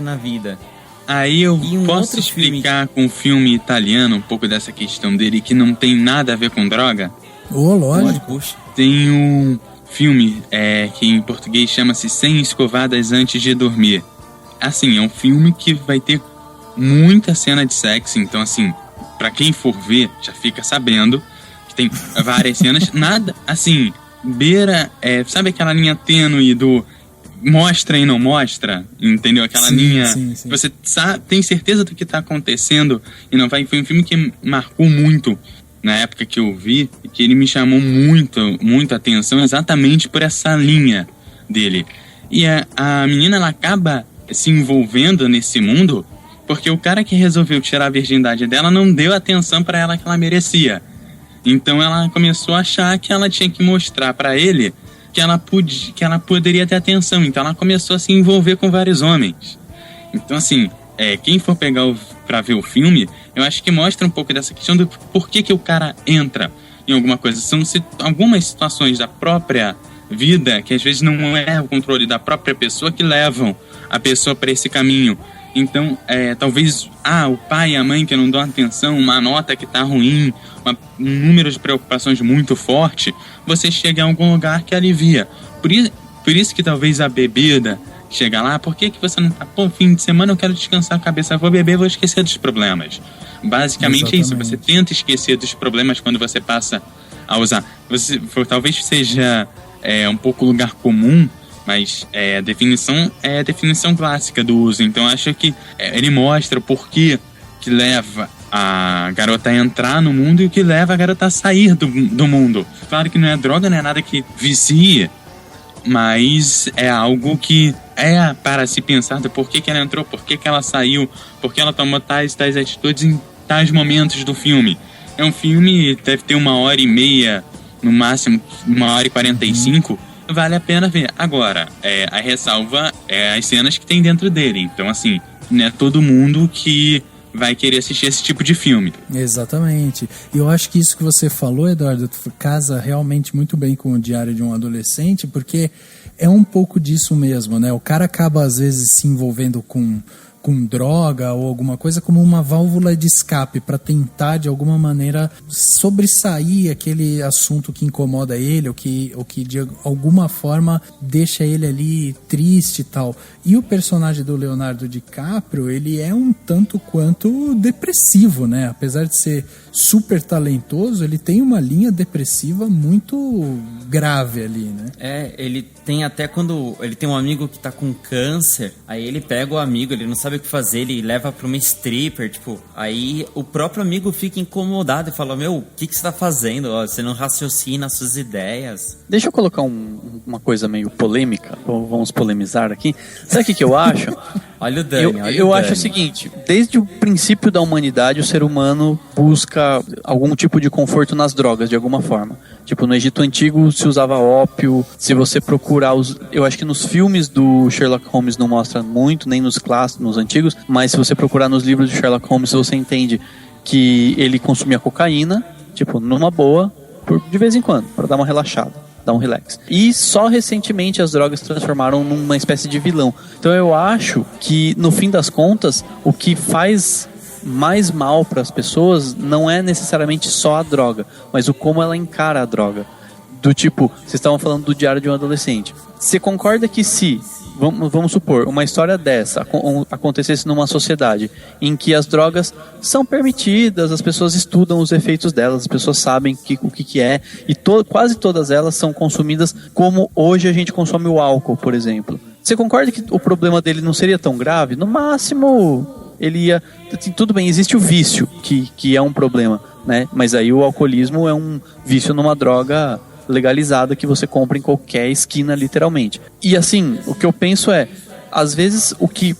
na vida. Aí eu posso explicar com um filme italiano um pouco dessa questão dele que não tem nada a ver com droga? Lógico. Puxa. Tem um filme que em português chama-se 100 Escovadas Antes de Dormir. Assim, é um filme que vai ter muita cena de sexo, então assim, pra quem for ver, já fica sabendo que tem várias cenas, nada, assim, beira, sabe aquela linha tênue do mostra e não mostra, entendeu? Aquela linha, sim. Você tem certeza do que tá acontecendo e não vai. Foi um filme que marcou muito na época que eu vi, e que ele me chamou muito a atenção exatamente por essa linha dele. E a menina, ela acaba se envolvendo nesse mundo porque o cara que resolveu tirar a virgindade dela não deu a atenção para ela que ela merecia. Então ela começou a achar que ela tinha que mostrar para ele que ela poderia ter atenção. Então ela começou a se envolver com vários homens. Então assim, quem for pegar pra ver o filme, eu acho que mostra um pouco dessa questão do porquê que o cara entra em alguma coisa. São algumas situações da própria vida, que às vezes não é o controle da própria pessoa, que levam a pessoa para esse caminho. Então, talvez o pai e a mãe que não dão atenção, uma nota que tá ruim, um número de preocupações muito forte, você chega em algum lugar que alivia. Por isso que talvez a bebida chega lá. Por que você não tá, fim de semana eu quero descansar a cabeça, vou beber, vou esquecer dos problemas. Basicamente é isso, você tenta esquecer dos problemas quando você passa a usar. Talvez seja um pouco lugar comum, mas a definição é a definição clássica do uso. Então acho que ele mostra o porquê que leva a garota a entrar no mundo e o que leva a garota a sair do mundo. Claro que não é droga, não é nada que vicia, mas é algo que é para se pensar do porquê que ela entrou, porquê que ela saiu, porquê ela tomou tais atitudes em tais momentos do filme. É um filme, deve ter 1h30, no máximo 1h45, vale a pena ver. Agora, a ressalva é as cenas que tem dentro dele. Então, assim, não é todo mundo que vai querer assistir esse tipo de filme. Exatamente. E eu acho que isso que você falou, Eduardo, casa realmente muito bem com o Diário de um Adolescente, porque é um pouco disso mesmo, né? O cara acaba, às vezes, se envolvendo com droga ou alguma coisa como uma válvula de escape para tentar, de alguma maneira, sobressair aquele assunto que incomoda ele ou que de alguma forma deixa ele ali triste e tal. E o personagem do Leonardo DiCaprio, ele é um tanto quanto depressivo, né? Apesar de ser super talentoso, ele tem uma linha depressiva muito grave ali, né? Ele tem até quando ele tem um amigo que tá com câncer, aí ele pega o amigo, ele não sabe o que fazer, ele leva pra uma stripper, aí o próprio amigo fica incomodado e fala, o que você tá fazendo? Você não raciocina as suas ideias. Deixa eu colocar uma coisa meio polêmica, vamos polemizar aqui. Sabe o que eu acho? Olha o Dani, eu acho o seguinte, desde o princípio da humanidade, o ser humano busca algum tipo de conforto nas drogas, de alguma forma. No Egito Antigo se usava ópio. Se você procurar eu acho que nos filmes do Sherlock Holmes não mostra muito, nem nos clássicos, nos antigos, mas se você procurar nos livros de Sherlock Holmes, você entende que ele consumia cocaína, numa boa, de vez em quando, para dar uma relaxada, dar um relax. E só recentemente as drogas se transformaram numa espécie de vilão. Então eu acho que, no fim das contas, o que faz mais mal para as pessoas não é necessariamente só a droga, mas o como ela encara a droga. Vocês estavam falando do Diário de um Adolescente. Você concorda que se, vamos supor, uma história dessa acontecesse numa sociedade em que as drogas são permitidas, as pessoas estudam os efeitos delas, as pessoas sabem o que é, e quase todas elas são consumidas como hoje a gente consome o álcool, por exemplo. Você concorda que o problema dele não seria tão grave? No máximo, ele ia... Tudo bem, existe o vício, que é um problema, né? Mas aí o alcoolismo é um vício numa droga legalizada que você compra em qualquer esquina, literalmente. E assim, o que eu penso às vezes o que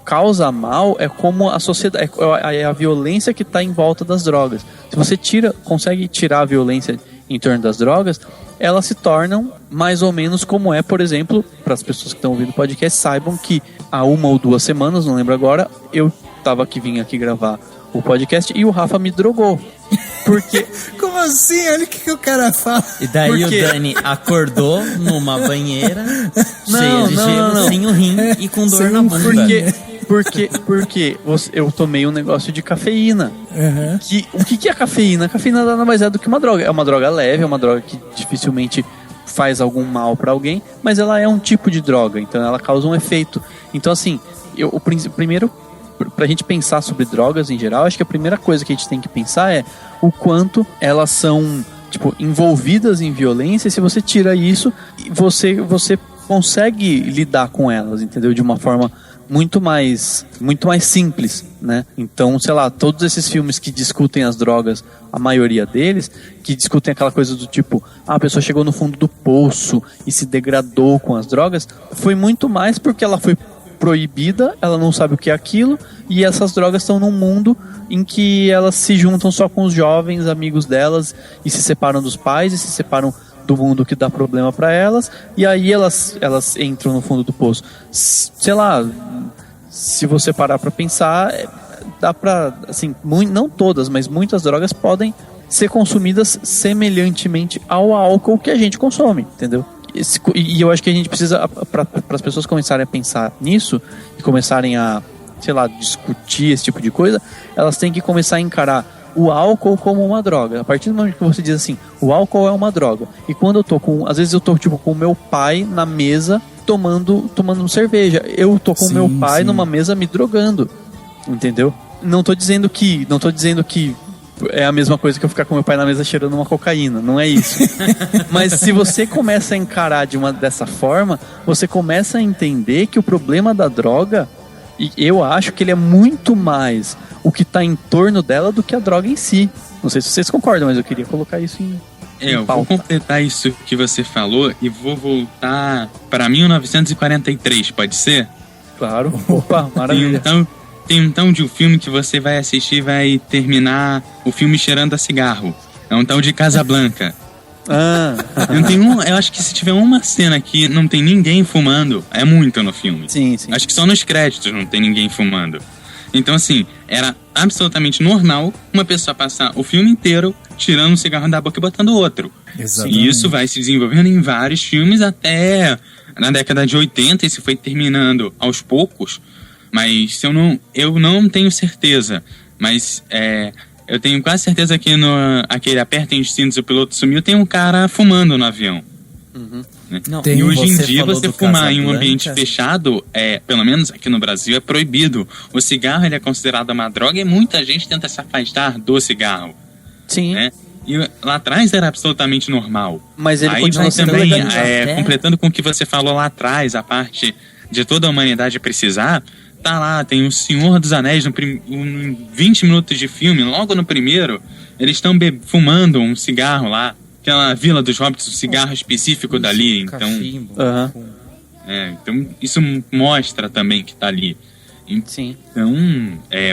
causa mal é como a sociedade, é a violência que está em volta das drogas. Se você consegue tirar a violência em torno das drogas, elas se tornam mais ou menos como por exemplo, para as pessoas que estão ouvindo o podcast, saibam que há 1 ou 2 semanas, não lembro agora, eu vim aqui gravar o podcast e o Rafa me drogou. Porque... Como assim? Olha o que o cara fala. E daí o Dani acordou numa banheira cheia de gelo, sem o rim e com dor na bunda. Porque eu tomei um negócio de cafeína. Uhum. O que é a cafeína? A cafeína nada mais é do que uma droga. É uma droga leve, é uma droga que dificilmente faz algum mal pra alguém, mas ela é um tipo de droga, então ela causa um efeito. Então assim, primeiro, pra gente pensar sobre drogas em geral, acho que a primeira coisa que a gente tem que pensar é o quanto elas são, envolvidas em violência, e se você tira isso, você consegue lidar com elas, entendeu? De uma forma muito mais simples, né? Então, sei lá, todos esses filmes que discutem as drogas, a maioria deles, que discutem aquela coisa do a pessoa chegou no fundo do poço e se degradou com as drogas, foi muito mais porque ela foi proibida, ela não sabe o que é aquilo, e essas drogas estão num mundo em que elas se juntam só com os jovens amigos delas e se separam dos pais e se separam do mundo que dá problema para elas, e aí elas entram no fundo do poço. Sei lá, se você parar para pensar, dá pra, assim, não todas, mas muitas drogas podem ser consumidas semelhantemente ao álcool que a gente consome, entendeu? E eu acho que a gente precisa, para as pessoas começarem a pensar nisso e começarem a, sei lá, discutir esse tipo de coisa, elas têm que começar a encarar o álcool como uma droga. A partir do momento que você diz assim, o álcool é uma droga. E quando eu tô às vezes eu tô tipo com o meu pai na mesa tomando cerveja. Eu tô com o meu pai numa mesa me drogando. Entendeu? Não tô dizendo que é a mesma coisa que eu ficar com meu pai na mesa cheirando uma cocaína, não é isso. Mas se você começa a encarar dessa forma, você começa a entender que o problema da droga, e eu acho que ele é muito mais o que está em torno dela do que a droga em si. Não sei se vocês concordam, mas eu queria colocar isso em eu vou completar isso que você falou e vou voltar para 1943, pode ser? Claro. Opa, maravilha. Tem um tal de um filme que você vai assistir e vai terminar o filme cheirando a cigarro. É um tal de Casablanca. Eu acho que se tiver uma cena que não tem ninguém fumando, é muito no filme. Sim. Acho que só nos créditos não tem ninguém fumando. Então, assim, era absolutamente normal uma pessoa passar o filme inteiro tirando um cigarro da boca e botando outro. Exatamente. E isso vai se desenvolvendo em vários filmes até na década de 80, isso foi terminando aos poucos. Mas eu não tenho certeza. Mas eu tenho quase certeza que aquele apertem os cintos e o piloto sumiu, tem um cara fumando no avião. Uhum. Né? E hoje em dia você fumar em um ambiente fechado, pelo menos aqui no Brasil, é proibido. O cigarro ele é considerado uma droga e muita gente tenta se afastar do cigarro. Sim. Né? E lá atrás era absolutamente normal. Mas ele aí vai também, completando com o que você falou lá atrás, a parte de toda a humanidade precisar, tá lá, tem o Senhor dos Anéis, 20 minutos de filme, logo no primeiro, eles estão fumando um cigarro lá, aquela Vila dos Hobbits, um cigarro específico dali, então... então isso mostra também que tá ali. Sim. Então,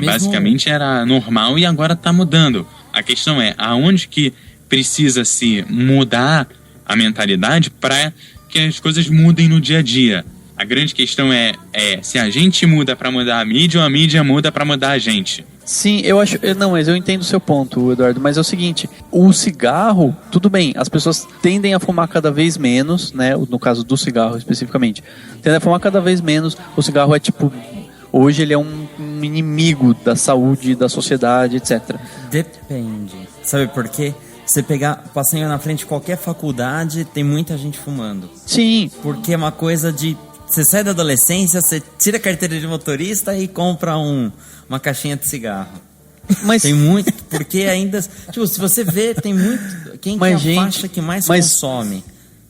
basicamente era normal e agora tá mudando. A questão é, aonde que precisa se mudar a mentalidade para que as coisas mudem no dia a dia? A grande questão é se a gente muda para mudar a mídia ou a mídia muda para mudar a gente. Sim, eu acho... Não, mas eu entendo o seu ponto, Eduardo. Mas é o seguinte, o cigarro, tudo bem, as pessoas tendem a fumar cada vez menos, né? No caso do cigarro especificamente. Tendem a fumar cada vez menos. O cigarro é tipo... Hoje ele é um inimigo da saúde, da sociedade, etc. Depende. Sabe por quê? Você passando na frente de qualquer faculdade, tem muita gente fumando. Sim. Porque é uma coisa de... Você sai da adolescência, você tira a carteira de motorista e compra uma caixinha de cigarro. Mas tem muito, porque ainda... Tipo, se você vê, tem muito... Quem é a faixa que mais consome?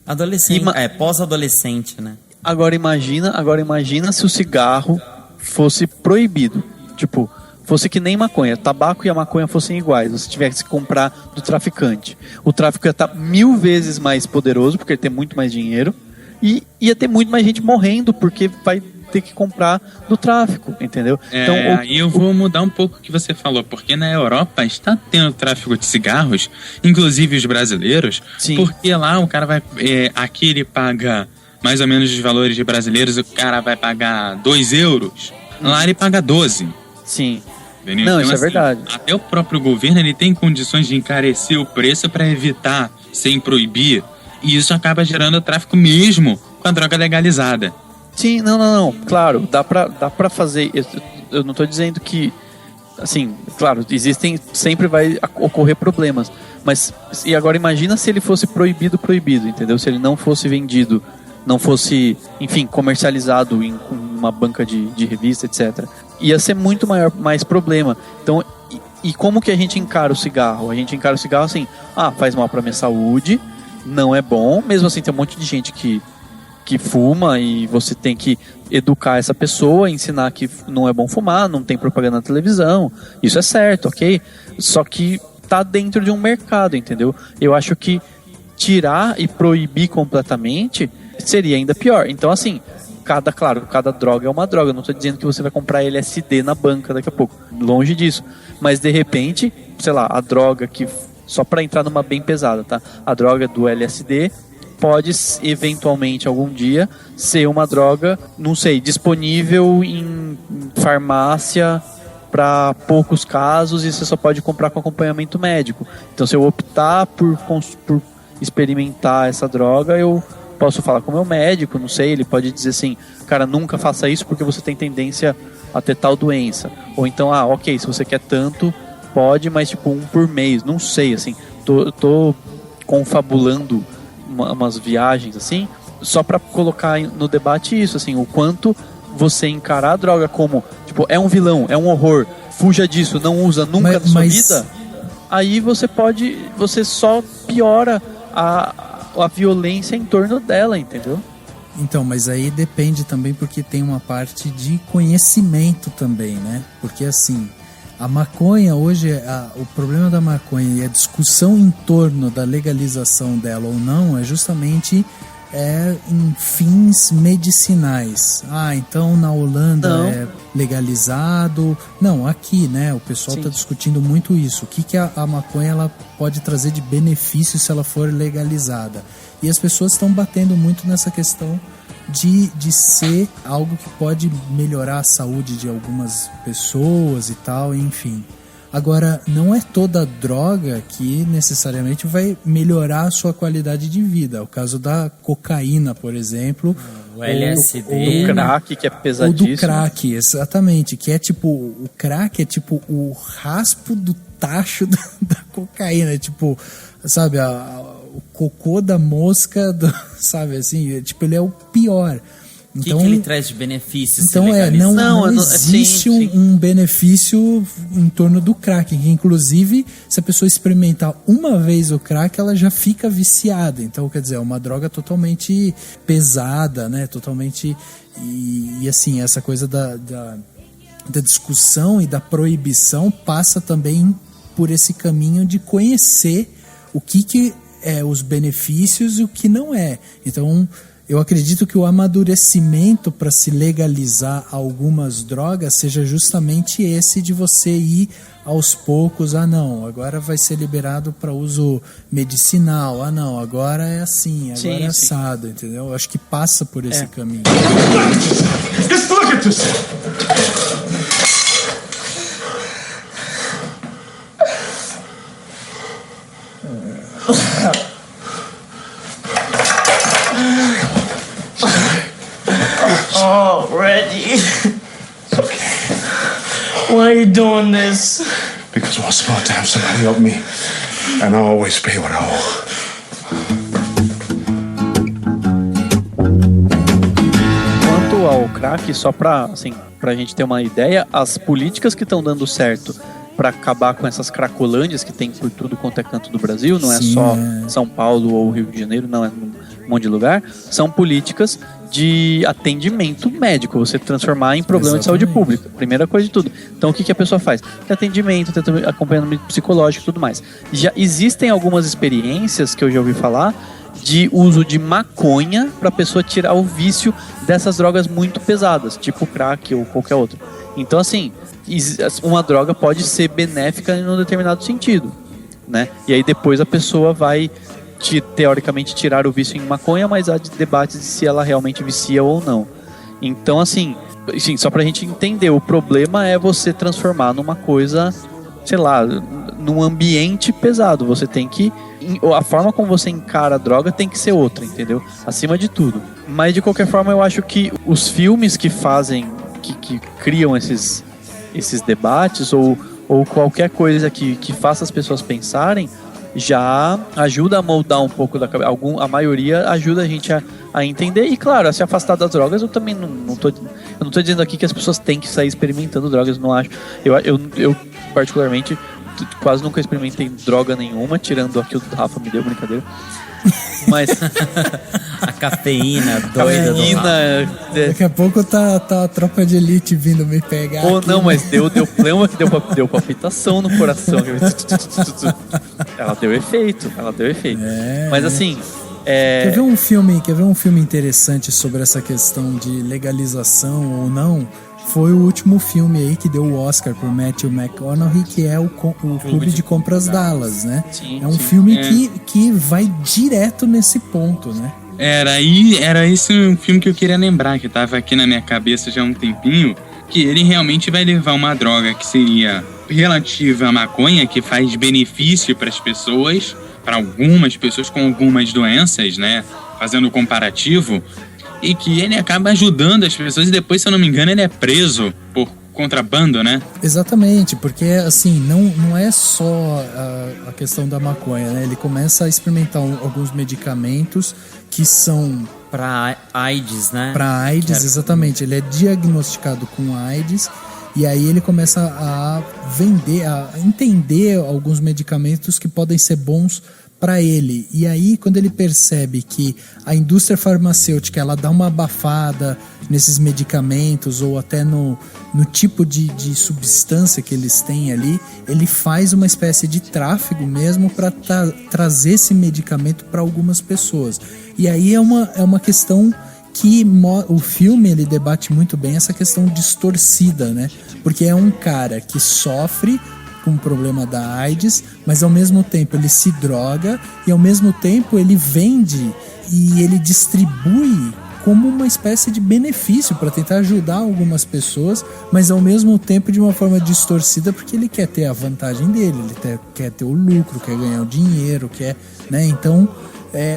Adolescente. Pós-adolescente, né? Agora imagina se o cigarro fosse proibido. Tipo, fosse que nem maconha. Tabaco e a maconha fossem iguais. Você tivesse que comprar do traficante. O tráfico ia estar 1000 vezes mais poderoso, porque ele tem muito mais dinheiro. E ia ter muito mais gente morrendo, porque vai ter que comprar do tráfico, entendeu? Então, eu vou mudar um pouco o que você falou, porque na Europa está tendo tráfico de cigarros, inclusive os brasileiros. Sim. Porque lá o cara vai... aqui ele paga mais ou menos os valores de brasileiros, o cara vai pagar 2 euros. Lá ele paga 12. Sim. Entendeu? Não, então, isso é verdade. Até o próprio governo ele tem condições de encarecer o preço para evitar, sem proibir. E isso acaba gerando tráfico mesmo com a droga legalizada. Sim, não. Claro, dá pra fazer. Eu não tô dizendo que... Assim, claro, sempre vai ocorrer problemas. Mas, e agora imagina se ele fosse proibido, entendeu? Se ele não fosse vendido, não fosse, enfim, comercializado em uma banca de revista, etc. Ia ser muito mais problema. Então, e como que a gente encara o cigarro? A gente encara o cigarro assim, faz mal pra minha saúde, não é bom, mesmo assim tem um monte de gente que fuma e você tem que educar essa pessoa, ensinar que não é bom fumar, não tem propaganda na televisão, isso é certo, ok? Só que tá dentro de um mercado, entendeu? Eu acho que tirar e proibir completamente seria ainda pior. Então assim, cada droga é uma droga, eu não tô dizendo que você vai comprar LSD na banca daqui a pouco, longe disso, mas de repente, sei lá, a droga que... Só para entrar numa bem pesada, tá? A droga do LSD pode, eventualmente, algum dia, ser uma droga, não sei, disponível em farmácia para poucos casos e você só pode comprar com acompanhamento médico. Então, se eu optar por experimentar essa droga, eu posso falar com o meu médico, não sei, ele pode dizer assim, cara, nunca faça isso porque você tem tendência a ter tal doença. Ou então, ok, se você quer tanto, pode, mas tipo 1 por mês, não sei, assim, tô confabulando umas viagens, assim, só pra colocar no debate isso, assim, o quanto você encarar a droga como, tipo, é um vilão, é um horror, fuja disso, não usa nunca na sua vida, aí você só piora a violência em torno dela, entendeu? Então, mas aí depende também, porque tem uma parte de conhecimento também, né? Porque assim, a maconha hoje, o problema da maconha e a discussão em torno da legalização dela ou não é justamente em fins medicinais. Então na Holanda é legalizado. Não, aqui, né? O pessoal está discutindo muito isso. O que a maconha ela pode trazer de benefício se ela for legalizada? E as pessoas estão batendo muito nessa questão de ser algo que pode melhorar a saúde de algumas pessoas e tal, enfim. Agora, não é toda droga que necessariamente vai melhorar a sua qualidade de vida. O caso da cocaína, por exemplo. O LSD. Ou do crack, que é pesadíssimo. Ou do crack, exatamente. Que é tipo, o crack é tipo o raspo do tacho da cocaína. Tipo, sabe, o cocô da mosca, sabe assim? Tipo, ele é o pior. Então, que ele traz de benefícios? Então não existe um benefício em torno do crack, que inclusive se a pessoa experimentar uma vez o crack, ela já fica viciada. Então, quer dizer, é uma droga totalmente pesada, né? Totalmente e assim, essa coisa da discussão e da proibição passa também por esse caminho de conhecer o que é os benefícios e o que não é. Então, eu acredito que o amadurecimento para se legalizar algumas drogas seja justamente esse de você ir aos poucos. Não, agora vai ser liberado para uso medicinal. Não, agora é assim, agora é assado, entendeu? Eu acho que passa por esse caminho. Just look at this! Oh, Reggie. It's okay. Why are you doing this? Because I was about to have somebody help me. And I'll always pay what I owe. Quanto ao crack, só pra gente ter uma ideia, as políticas que estão dando certo para acabar com essas cracolândias que tem por tudo quanto é canto do Brasil, não é só São Paulo ou Rio de Janeiro, não, é um monte de lugar, são políticas de atendimento médico, você transformar em problema de saúde pública, primeira coisa de tudo. Então o que a pessoa faz? Tem atendimento, tem acompanhamento psicológico e tudo mais. Já existem algumas experiências que eu já ouvi falar de uso de maconha para a pessoa tirar o vício dessas drogas muito pesadas, tipo crack ou qualquer outra. Então assim, uma droga pode ser benéfica em um determinado sentido, né? E aí depois a pessoa vai teoricamente tirar o vício em maconha, mas há debates de se ela realmente vicia ou não. Então assim, só pra gente entender, o problema é você transformar numa coisa, sei lá, num ambiente pesado. Você tem que, a forma como você encara a droga tem que ser outra, entendeu? Acima de tudo. Mas de qualquer forma eu acho que os filmes que fazem, que criam esses debates ou qualquer coisa que faça as pessoas pensarem, já ajuda a moldar um pouco da cabeça. A maioria ajuda a gente a entender e, claro, a se afastar das drogas. Eu também não tô dizendo aqui que as pessoas têm que sair experimentando drogas, não acho. Eu particularmente quase nunca experimentei droga nenhuma, tirando aquilo que o Rafa me deu, brincadeira. Mas a cafeína doida do Rafa. Daqui a pouco tá a tropa de elite vindo me pegar. Ou aqui, não, né? mas deu plema, deu palpitação no coração. Ela deu efeito. Mas assim, Quer ver um filme interessante sobre essa questão de legalização ou não? Foi o último filme aí que deu o Oscar pro Matthew McConaughey, que é o Clube de Compras Dallas, né? Sim, é um filme que vai direto nesse ponto, né? Era esse um filme que eu queria lembrar, que tava aqui na minha cabeça já há um tempinho, que ele realmente vai levar uma droga que seria relativa à maconha, que faz benefício para as pessoas, para algumas pessoas com algumas doenças, né? Fazendo o comparativo, e que ele acaba ajudando as pessoas e depois, se eu não me engano, ele é preso por contrabando, né? Exatamente, porque assim, não é só a questão da maconha, né? Ele começa a experimentar alguns medicamentos que são... Pra AIDS, né? Pra AIDS, exatamente. Ele é diagnosticado com AIDS e aí ele começa a vender, a entender alguns medicamentos que podem ser bons para ele. E aí, quando ele percebe que a indústria farmacêutica ela dá uma abafada nesses medicamentos ou até no tipo de substância que eles têm ali, ele faz uma espécie de tráfego mesmo para trazer esse medicamento para algumas pessoas. E aí é uma questão que o filme ele debate muito bem, essa questão distorcida, né? Porque é um cara que sofre com o problema da AIDS, mas ao mesmo tempo ele se droga e ao mesmo tempo ele vende e ele distribui como uma espécie de benefício para tentar ajudar algumas pessoas, mas ao mesmo tempo de uma forma distorcida, porque ele quer ter a vantagem dele, ele quer ter o lucro, quer ganhar o dinheiro, quer, né? Então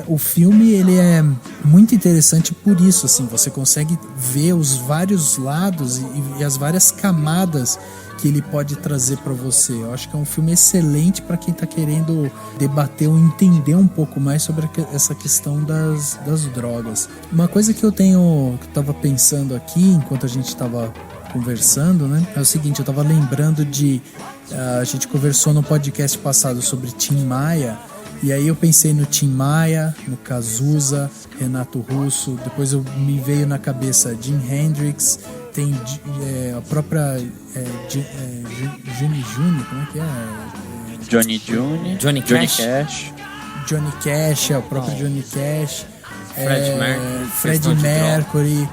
o filme ele é muito interessante por isso, assim, você consegue ver os vários lados e as várias camadas que ele pode trazer para você. Eu acho que é um filme excelente para quem está querendo debater ou entender um pouco mais sobre essa questão das drogas. Uma coisa que eu estava pensando aqui enquanto a gente estava conversando, né, é o seguinte, eu estava lembrando a gente conversou no podcast passado sobre Tim Maia, e aí eu pensei no Tim Maia, no Cazuza, Renato Russo, depois me veio na cabeça Jimi Hendrix, tem a própria Johnny Jr., como é que é? Johnny Jr., Johnny Cash. Johnny Cash, o próprio Johnny Cash. Freddie Mercury.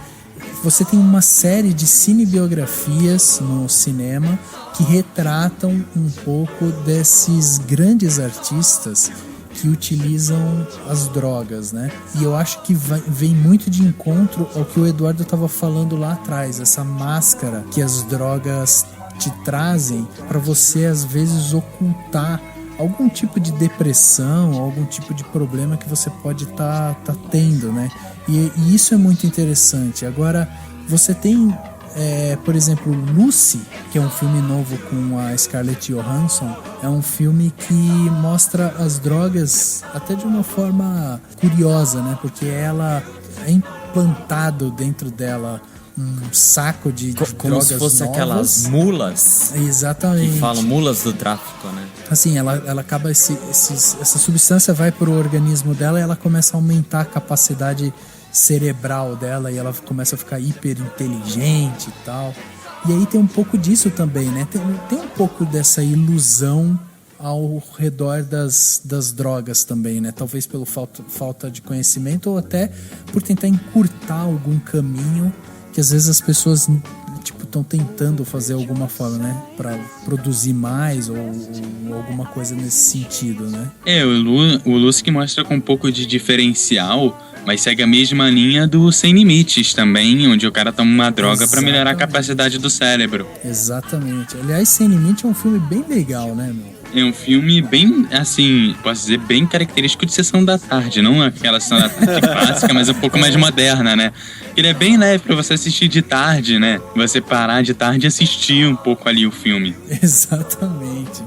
Você tem uma série de cinebiografias no cinema que retratam um pouco desses grandes artistas que utilizam as drogas, né? E eu acho que vem muito de encontro ao que o Eduardo estava falando lá atrás, essa máscara que as drogas te trazem para você às vezes ocultar algum tipo de depressão, algum tipo de problema que você pode tá tendo, né? E isso é muito interessante. Agora, você tem, por exemplo, Lucy, que é um filme novo com a Scarlett Johansson. É um filme que mostra as drogas até de uma forma curiosa, né? Porque ela é implantado dentro dela um saco de como drogas se fosse novas. Aquelas mulas. Exatamente. Que falam mulas do tráfico, né? Assim, ela acaba essa substância vai pro organismo dela e ela começa a aumentar a capacidade cerebral dela e ela começa a ficar hiper inteligente e tal. E aí tem um pouco disso também, né? Tem um pouco dessa ilusão ao redor das drogas também, né? Talvez pelo falta de conhecimento ou até por tentar encurtar algum caminho que às vezes as pessoas estão tentando fazer alguma forma, né? Para produzir mais ou alguma coisa nesse sentido, né? O Lucy que mostra com um pouco de diferencial, mas segue a mesma linha do Sem Limites também, onde o cara toma uma droga para melhorar a capacidade do cérebro. Exatamente. Aliás, Sem Limite é um filme bem legal, né, meu? É um filme bem, assim, posso dizer, bem característico de Sessão da Tarde. Não aquela Sessão da Tarde clássica, mas um pouco mais moderna, né? Ele é bem leve pra você assistir de tarde, né? Você parar de tarde e assistir um pouco ali o filme. Exatamente.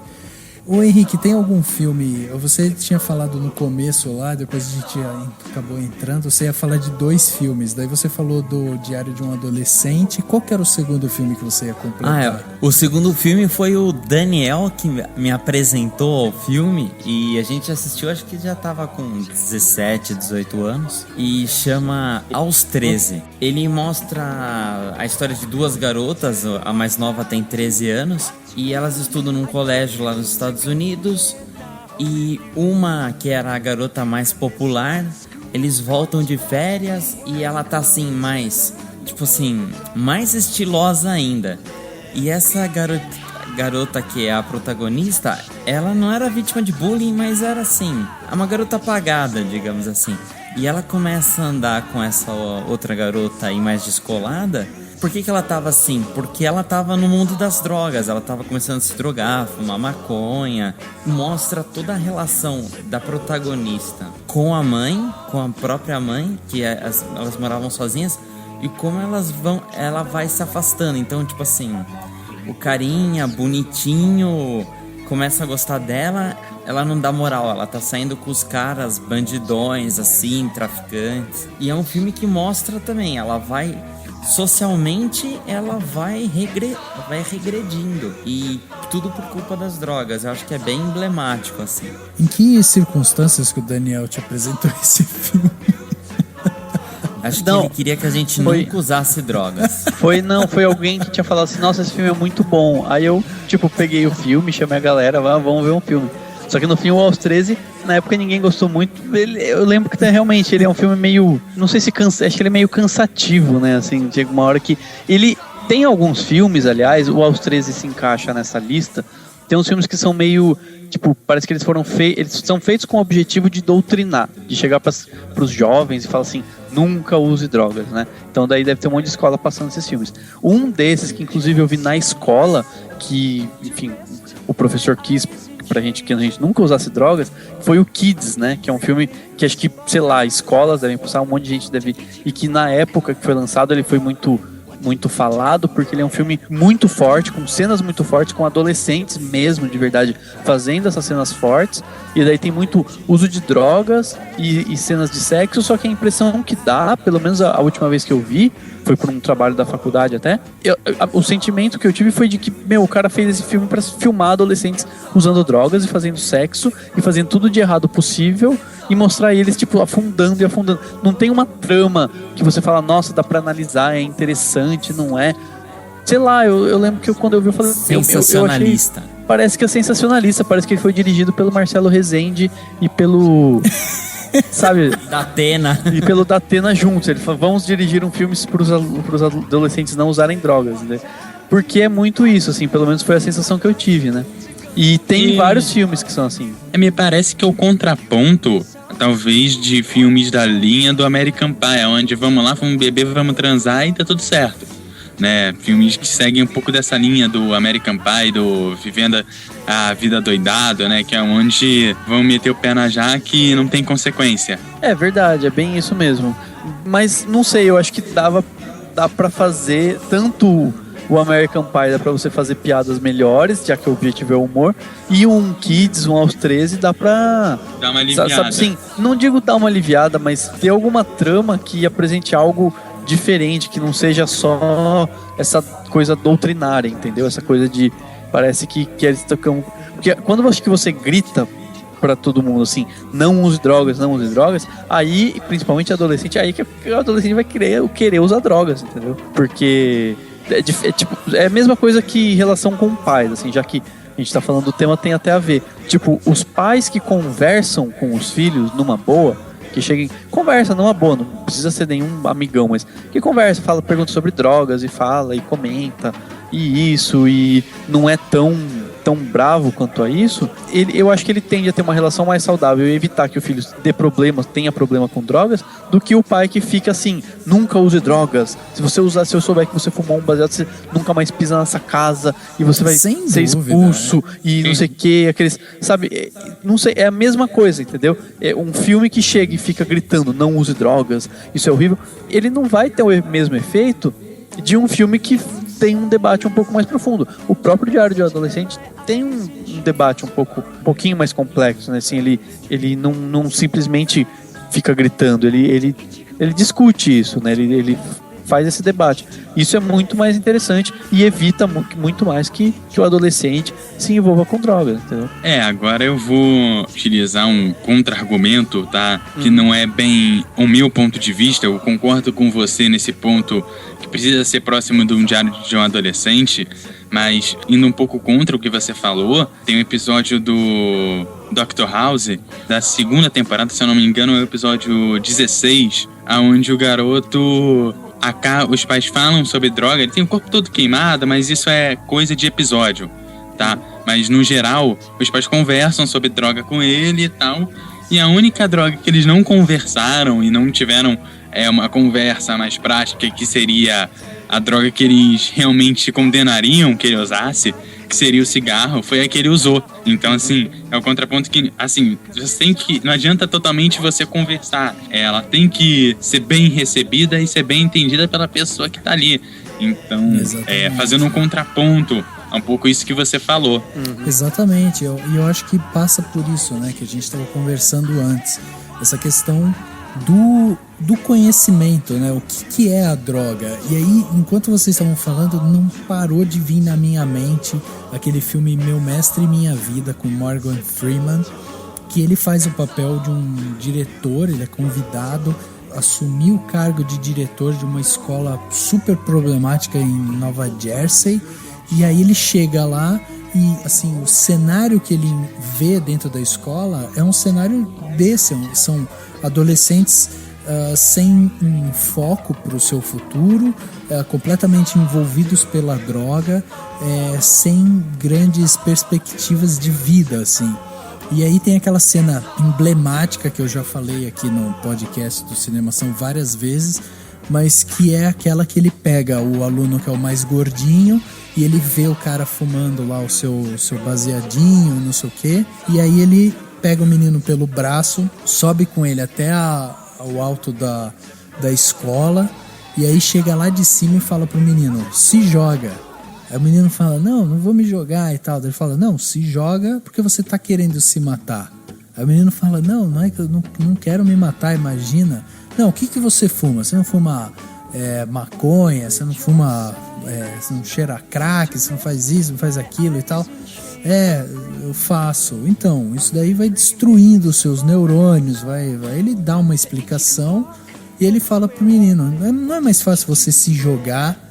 Ô Henrique, tem algum filme? Você tinha falado no começo lá, depois a gente acabou entrando, você ia falar de 2 filmes, daí você falou do Diário de um Adolescente. Qual que era o segundo filme que você ia completar? O segundo filme foi o Daniel que me apresentou ao filme e a gente assistiu, acho que já tava com 17, 18 anos, e chama Aos 13. Ele mostra a história de 2 garotas, a mais nova tem 13 anos, e elas estudam num colégio lá nos Estados Unidos, e uma que era a garota mais popular, eles voltam de férias e ela tá assim mais, tipo assim, mais estilosa ainda. E essa garota que é a protagonista, ela não era vítima de bullying, mas era assim, uma garota apagada, digamos assim. E ela começa a andar com essa outra garota aí mais descolada, Por que ela tava assim? Porque ela tava no mundo das drogas, ela tava começando a se drogar, fumar maconha. Mostra toda a relação da protagonista com a mãe, com a própria mãe, que elas moravam sozinhas, e como ela vai se afastando. Então, tipo assim, o carinha bonitinho começa a gostar dela, ela não dá moral, ela tá saindo com os caras bandidões, assim, traficantes. E é um filme que mostra também, ela vai... Socialmente, ela vai regredindo. E tudo por culpa das drogas. Eu acho que é bem emblemático, assim. Em que circunstâncias que o Daniel te apresentou esse filme? Acho que ele queria que a gente nunca usasse drogas. Foi alguém que tinha falado assim, nossa, esse filme é muito bom. Aí eu, peguei o filme, chamei a galera, vamos ver um filme. Só que no fim, o Aos 13, na época ninguém gostou muito. Eu lembro que realmente ele é um filme meio... Não sei se acho que ele é meio cansativo, né? Assim, chega uma hora que... Ele tem alguns filmes, aliás, o Aos 13 se encaixa nessa lista. Tem uns filmes que são meio... parece que eles são feitos com o objetivo de doutrinar. De chegar pros jovens e falar assim, nunca use drogas, né? Então daí deve ter um monte de escola passando esses filmes. Um desses, que inclusive eu vi na escola, que, enfim, o professor quis... que a gente nunca usasse drogas, foi o Kids, né? Que é um filme que acho que, sei lá, escolas devem passar, um monte de gente deve... E que na época que foi lançado ele foi muito falado, porque ele é um filme muito forte, com cenas muito fortes, com adolescentes mesmo, de verdade, fazendo essas cenas fortes. E daí tem muito uso de drogas e cenas de sexo, só que a impressão que dá, pelo menos a última vez que eu vi, foi por um trabalho da faculdade até, o sentimento que eu tive foi de que, o cara fez esse filme para filmar adolescentes usando drogas e fazendo sexo e fazendo tudo de errado possível e mostrar eles, afundando e afundando. Não tem uma trama que você fala, nossa, dá pra analisar, é interessante, não é? Sei lá, eu lembro que quando eu vi, eu falei... Sensacionalista. Eu achei, parece que é sensacionalista, parece que ele foi dirigido pelo Marcelo Rezende e pelo... sabe? Datena. E pelo Datena juntos. Ele falou, vamos dirigir um filme pros adolescentes não usarem drogas, né? Porque é muito isso, assim, pelo menos foi a sensação que eu tive, né? E tem vários filmes que são assim. Me parece que é o contraponto, talvez, de filmes da linha do American Pie, onde vamos lá, vamos beber, vamos transar e tá tudo certo, né? Filmes que seguem um pouco dessa linha do American Pie, do Vivendo a Vida Doidado, né? Que é onde vão meter o pé na jaque e não tem consequência. É verdade, é bem isso mesmo. Mas não sei, eu acho que dá pra fazer tanto... O American Pie dá pra você fazer piadas melhores, já que o objetivo é o humor. E um Kids, um Aos 13, dá pra... Dar uma aliviada. Sabe assim, não digo dar uma aliviada, mas ter alguma trama que apresente algo diferente, que não seja só essa coisa doutrinária, entendeu? Essa coisa de... Parece que eles tocam... Porque quando eu acho que você grita pra todo mundo assim, não use drogas, aí, principalmente adolescente, aí que o adolescente vai querer usar drogas, entendeu? Porque... É a mesma coisa que relação com pais, assim, já que a gente tá falando do tema, tem até a ver. Os pais que conversam com os filhos numa boa, que cheguem, conversa numa boa, não precisa ser nenhum amigão, mas que conversa, pergunta sobre drogas e fala e comenta, e isso, e não é tão bravo quanto a isso, eu acho que ele tende a ter uma relação mais saudável e evitar que o filho tenha problema com drogas, do que o pai que fica assim, nunca use drogas, se eu souber que você fumou um baseado, você nunca mais pisa nessa casa e você vai ser expulso, e não sei o que, aqueles, sabe, não sei, é a mesma coisa, entendeu? É um filme que chega e fica gritando, não use drogas, isso é horrível, ele não vai ter o mesmo efeito de um filme que tem um debate um pouco mais profundo. O próprio Diário de um Adolescente tem um debate um pouquinho mais complexo, né? Assim, ele não simplesmente fica gritando, ele discute isso, né? Ele faz esse debate. Isso é muito mais interessante e evita muito mais que o adolescente se envolva com drogas, entendeu? Agora eu vou utilizar um contra-argumento, tá? Que não é bem o meu ponto de vista. Eu concordo com você nesse ponto que precisa ser próximo de um Diário de um Adolescente, mas indo um pouco contra o que você falou, tem um episódio do Dr. House da segunda temporada, se eu não me engano, é o episódio 16, onde o garoto... os pais falam sobre droga, ele tem o corpo todo queimado, mas isso é coisa de episódio, tá? Mas no geral, os pais conversam sobre droga com ele e tal, e a única droga que eles não conversaram e não tiveram uma conversa mais prática, que seria a droga que eles realmente condenariam que ele usasse, que seria o cigarro, foi a que ele usou. Então, assim, é o contraponto que, assim, você tem que... Não adianta totalmente você conversar. Ela tem que ser bem recebida e ser bem entendida pela pessoa que tá ali. Então, fazendo um contraponto, é um pouco isso que você falou. Exatamente. E eu acho que passa por isso, né, que a gente estava conversando antes. Essa questão do conhecimento, né? O que é a droga. E aí, enquanto vocês estavam falando, não parou de vir na minha mente aquele filme Meu Mestre e Minha Vida, com Morgan Freeman, que ele faz o papel de um diretor, ele é convidado a assumir o cargo de diretor de uma escola super problemática em Nova Jersey, e aí ele chega lá e, assim, o cenário que ele vê dentro da escola é um cenário desse, são adolescentes sem um foco para o seu futuro, completamente envolvidos pela droga, sem grandes perspectivas de vida, assim. E aí tem aquela cena emblemática que eu já falei aqui no podcast do Cinemação várias vezes, mas que é aquela que ele pega o aluno que é o mais gordinho e ele vê o cara fumando lá o seu baseadinho, não sei o quê, e aí ele pega o menino pelo braço, sobe com ele até o alto da escola, e aí chega lá de cima e fala pro menino, se joga. Aí o menino fala, não vou me jogar e tal. Daí ele fala, não, se joga porque você tá querendo se matar. Aí o menino fala, não é que eu não quero me matar, imagina. Não, o que você fuma? Você não fuma maconha, você não fuma, você não cheira crack, você não faz isso, não faz aquilo e tal. Eu faço. Então, isso daí vai destruindo os seus neurônios, ele dá uma explicação e ele fala pro menino, não é mais fácil você se jogar,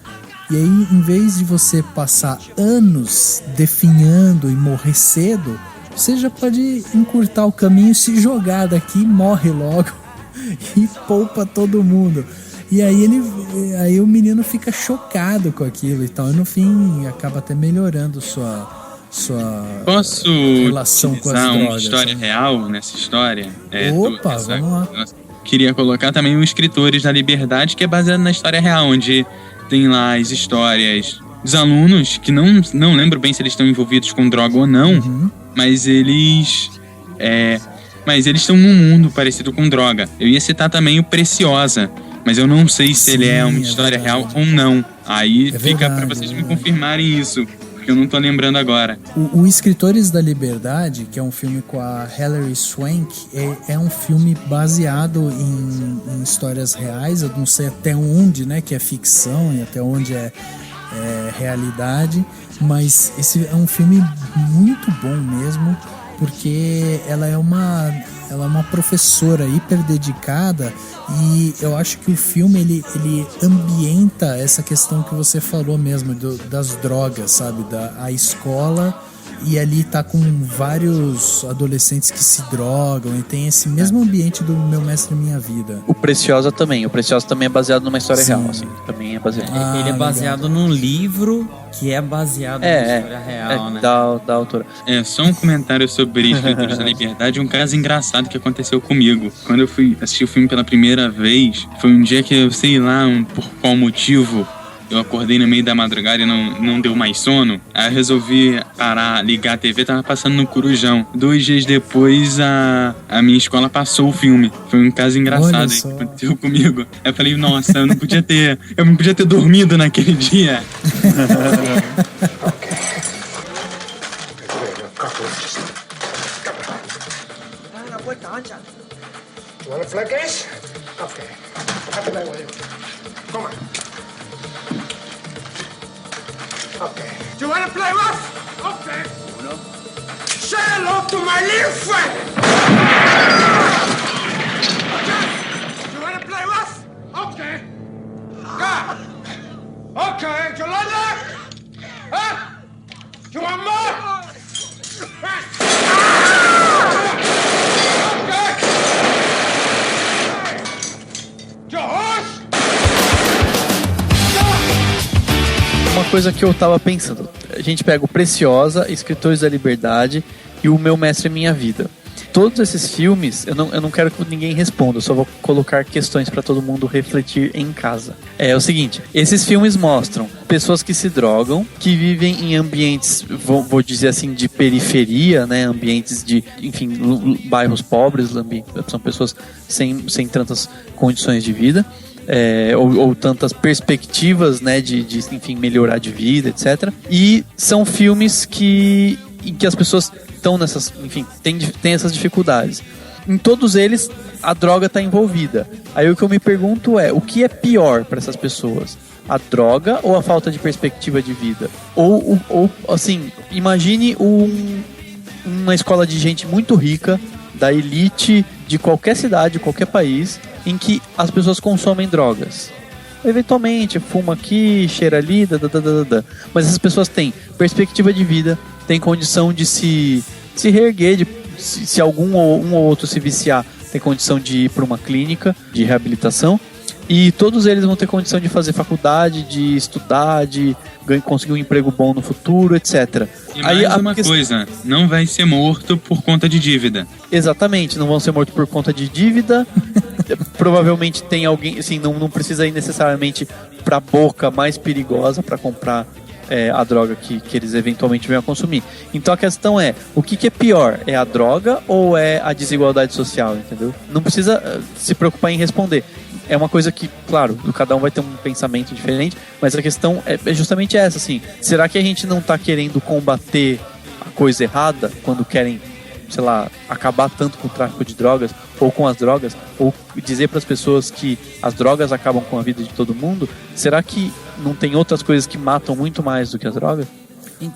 e aí, em vez de você passar anos definhando e morrer cedo, você já pode encurtar o caminho, se jogar daqui, morre logo e poupa todo mundo. E aí o menino fica chocado com aquilo e tal, e no fim acaba até melhorando sua Posso relação com as drogas. Uma história real nessa história? Opa, vamos lá. Queria colocar também o Escritores da Liberdade, que é baseado na história real, onde tem lá as histórias dos alunos, que não lembro bem se eles estão envolvidos com droga ou não, mas eles estão num mundo parecido com droga. Eu ia citar também o Preciosa, mas eu não sei se ele é uma história real ou não. Aí fica para vocês me confirmarem isso, porque eu não tô lembrando agora. O Escritores da Liberdade, que é um filme com a Hilary Swank, é um filme baseado em histórias reais. Eu não sei até onde, né, que é ficção e até onde é realidade, mas esse é um filme muito bom mesmo, porque ela é uma professora hiper dedicada, e eu acho que o filme ele ambienta essa questão que você falou mesmo das drogas, sabe, a escola, e ali tá com vários adolescentes que se drogam, e tem esse mesmo ambiente do Meu Mestre e Minha Vida. O Preciosa também é baseado numa história real, assim, também é baseado. Ele é baseado num livro que é baseado numa história real, né? Da autora. Só um comentário sobre Escritores da Liberdade, um caso engraçado que aconteceu comigo. Quando eu fui assistir o filme pela primeira vez, foi um dia que eu sei lá por qual motivo eu acordei no meio da madrugada e não deu mais sono. Aí eu resolvi parar, ligar a TV, tava passando no Corujão. 2 dias depois, a minha escola passou o filme. Foi um caso engraçado aí que aconteceu comigo. Aí eu falei, nossa, eu não podia ter dormido naquele dia. You wanna play games? Okay. I'll play with you. Come on. Okay. Do you wanna play rough? Okay. No. Say hello to my little friend! Okay. Do you wanna play rough? Okay. Go. Okay. You like that? Huh? You want more? Uma coisa que eu tava pensando, a gente pega o Preciosa, Escritores da Liberdade e o Meu Mestre e Minha Vida. todos esses filmes, eu não quero que ninguém responda, eu só vou colocar questões para todo mundo refletir em casa. É o seguinte, esses filmes mostram pessoas que se drogam, que vivem em ambientes, vou dizer assim, de periferia, né? Ambientes de, enfim, bairros pobres, são pessoas sem tantas condições de vida. Ou tantas perspectivas, né, de enfim, melhorar de vida, etc. E são filmes em que as pessoas estão nessas, enfim, tem essas dificuldades. Em todos eles, a droga está envolvida. Aí o que eu me pergunto é, o que é pior para essas pessoas? A droga ou a falta de perspectiva de vida? Ou assim, imagine uma escola de gente muito rica, da elite de qualquer cidade, qualquer país, em que as pessoas consomem drogas. Eventualmente, fuma aqui, cheira ali, mas essas pessoas têm perspectiva de vida, têm condição de se reerguer, se um ou outro se viciar, tem condição de ir para uma clínica de reabilitação, e todos eles vão ter condição de fazer faculdade, de estudar, de conseguir um emprego bom no futuro, etc. E mais uma coisa, não vai ser morto por conta de dívida. Exatamente, não vão ser mortos por conta de dívida. Provavelmente tem alguém, assim, não precisa ir necessariamente para a boca mais perigosa para comprar a droga que eles eventualmente venham a consumir. Então a questão é, o que é pior? É a droga ou é a desigualdade social, entendeu? Não precisa se preocupar em responder. É uma coisa que, claro, cada um vai ter um pensamento diferente, mas a questão é justamente essa, assim. Será que a gente não está querendo combater a coisa errada quando querem, sei lá, acabar tanto com o tráfico de drogas ou com as drogas, ou dizer para as pessoas que as drogas acabam com a vida de todo mundo? Será que não tem outras coisas que matam muito mais do que as drogas?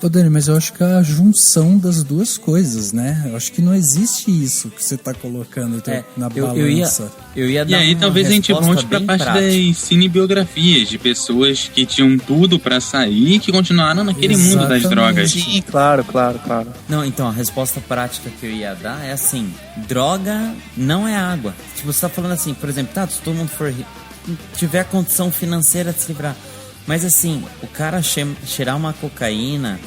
Ô Dani, mas eu acho que é a junção das duas coisas, né? Eu acho que não existe isso que você está colocando na balança. Eu ia dar e aí talvez a gente volte para a parte das cinebiografias de pessoas que tinham tudo para sair e que continuaram naquele mundo das drogas. Sim, claro. Não, então a resposta prática que eu ia dar é assim: droga não é água. Tipo, você tá falando assim, por exemplo, se todo mundo tiver condição financeira de se livrar. Mas assim, o cara cheirar uma cocaína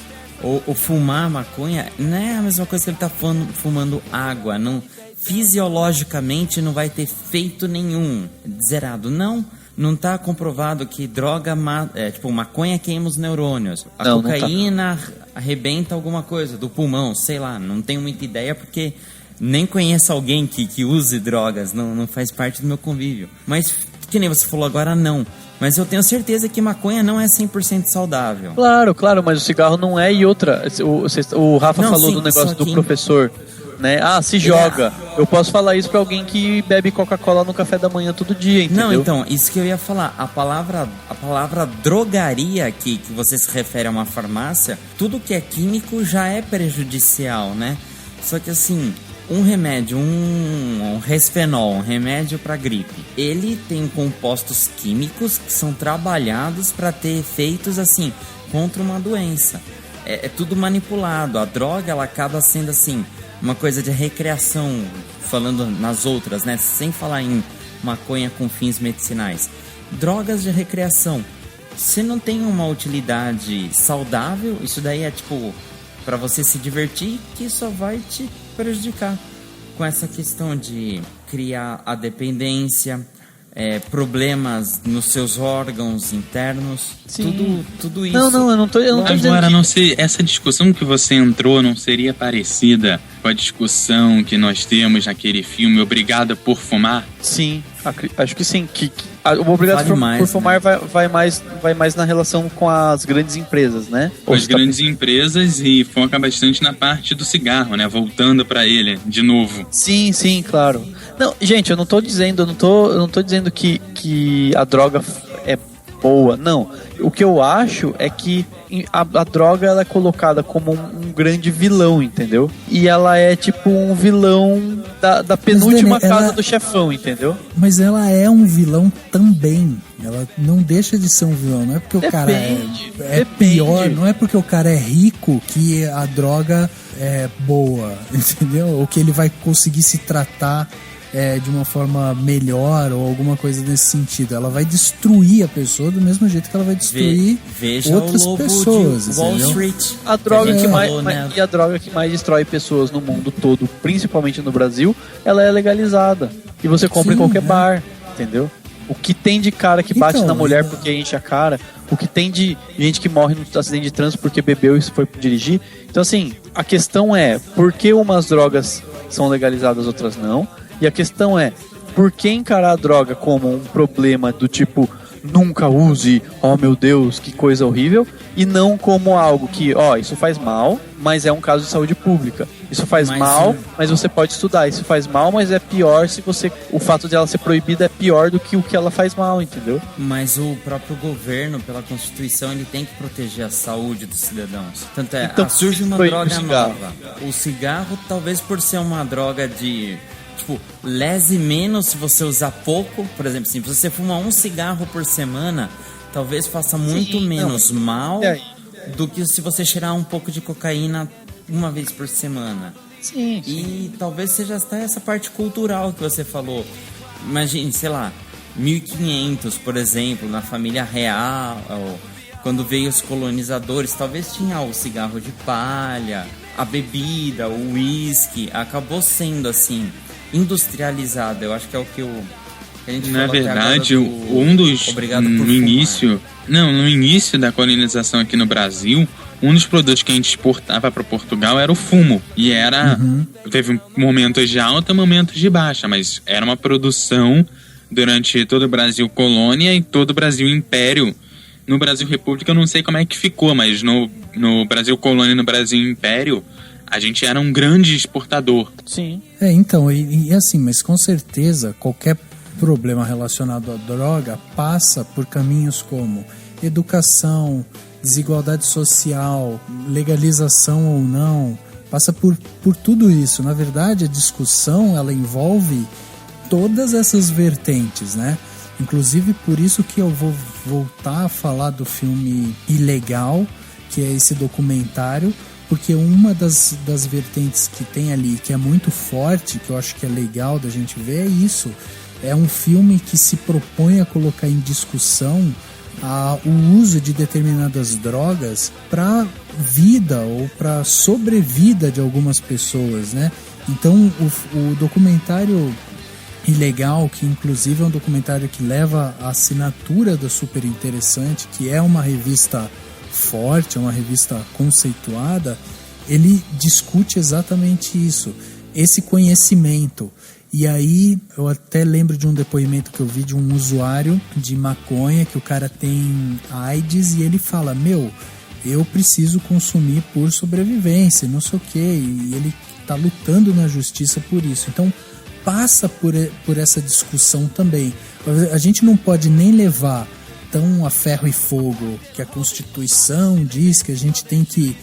ou fumar maconha não é a mesma coisa que ele tá fumando água. Não, fisiologicamente não vai ter efeito nenhum. Zerado. Não tá comprovado que droga tipo, maconha queima os neurônios. A cocaína arrebenta alguma coisa do pulmão, sei lá. Não tenho muita ideia porque nem conheço alguém que use drogas. Não faz parte do meu convívio. Mas, que nem você falou agora, não. Mas eu tenho certeza que maconha não é 100% saudável. Claro, mas o cigarro não é. E outra, o Rafa falou do negócio do professor, né? Se joga. Eu posso falar isso pra alguém que bebe Coca-Cola no café da manhã todo dia, entendeu? Não, então, isso que eu ia falar. A palavra drogaria que você se refere a uma farmácia, tudo que é químico já é prejudicial, né? Só que assim, um remédio, um Resfenol, um remédio para gripe, ele tem compostos químicos que são trabalhados para ter efeitos assim contra uma doença. É tudo manipulado. A droga, ela acaba sendo assim uma coisa de recreação, falando nas outras, né? Sem falar em maconha com fins medicinais. Drogas de recreação. Se não tem uma utilidade saudável, isso daí é tipo para você se divertir, que só vai te prejudicar. Com essa questão de criar a dependência, problemas nos seus órgãos internos, tudo isso. Não, eu não tô agora, não sei, essa discussão que você entrou não seria parecida com a discussão que nós temos naquele filme Obrigado por Fumar? Sim, acho que sim. O Obrigado por Fumar, né? vai mais na relação com as grandes empresas, né? Com as grandes empresas, e foca bastante na parte do cigarro, né? Voltando pra ele, de novo. Sim, claro. Não, gente, eu não tô dizendo que a droga é boa, não. O que eu acho é que a droga, ela é colocada como um grande vilão, entendeu? E ela é tipo um vilão da penúltima casa do chefão, entendeu? Mas ela é um vilão também. Ela não deixa de ser um vilão. Não é porque o cara é pior, não é porque o cara é rico que a droga é boa, entendeu? Ou que ele vai conseguir se tratar de uma forma melhor ou alguma coisa nesse sentido. Ela vai destruir a pessoa do mesmo jeito que ela vai destruir outras pessoas. De Wall Street. A droga e a droga que mais destrói pessoas no mundo todo, principalmente no Brasil, ela é legalizada. E você compra em qualquer bar, entendeu? O que tem de cara que bate na mulher porque enche a cara, o que tem de gente que morre no acidente de trânsito porque bebeu e foi dirigir. Então, assim, a questão é por que umas drogas são legalizadas, outras não? E a questão é, por que encarar a droga como um problema do tipo, nunca use, oh meu Deus, que coisa horrível, e não como algo que, isso faz mal, mas é um caso de saúde pública. Isso faz mal, mas você pode estudar. Isso faz mal, mas é pior se você... O fato de ela ser proibida é pior do que o que ela faz mal, entendeu? Mas o próprio governo, pela Constituição, ele tem que proteger a saúde dos cidadãos. Tanto é, então, surge uma droga nova. O cigarro, talvez por ser uma droga de... Tipo, lese menos se você usar pouco. Por exemplo, assim, se você fumar um cigarro por semana, talvez faça muito menos mal do que se você cheirar um pouco de cocaína uma vez por semana. Sim. E talvez seja até essa parte cultural que você falou. Imagine, sei lá, 1500, por exemplo, na família real, quando veio os colonizadores, talvez tinha o cigarro de palha, a bebida, o uísque, acabou sendo assim industrializada. Eu acho que é o que a gente na falou verdade, Obrigado por no início da colonização aqui no Brasil, um dos produtos que a gente exportava para Portugal era o fumo. E teve momentos de alta, momentos de baixa, mas era uma produção durante todo o Brasil colônia e todo o Brasil império. No Brasil República eu não sei como é que ficou, mas no Brasil colônia e no Brasil império, a gente era um grande exportador. Sim. Então, e assim, mas com certeza qualquer problema relacionado à droga passa por caminhos como educação, desigualdade social, legalização ou não, passa por tudo isso. Na verdade, a discussão, ela envolve todas essas vertentes, né? Inclusive, por isso que eu vou voltar a falar do filme Ilegal, que é esse documentário, porque uma das vertentes que tem ali, que é muito forte, que eu acho que é legal da gente ver, é isso. É um filme que se propõe a colocar em discussão o uso de determinadas drogas para vida ou para sobrevida de algumas pessoas, né? Então, o documentário Ilegal, que inclusive é um documentário que leva a assinatura da Super Interessante, que é uma revista forte, é uma revista conceituada, ele discute exatamente isso, esse conhecimento. E aí eu até lembro de um depoimento que eu vi de um usuário de maconha, que o cara tem AIDS, e ele fala, eu preciso consumir por sobrevivência, não sei o que, e ele tá lutando na justiça por isso. Então passa por essa discussão também. A gente não pode nem levar tão a ferro e fogo que a Constituição diz que a gente tem que,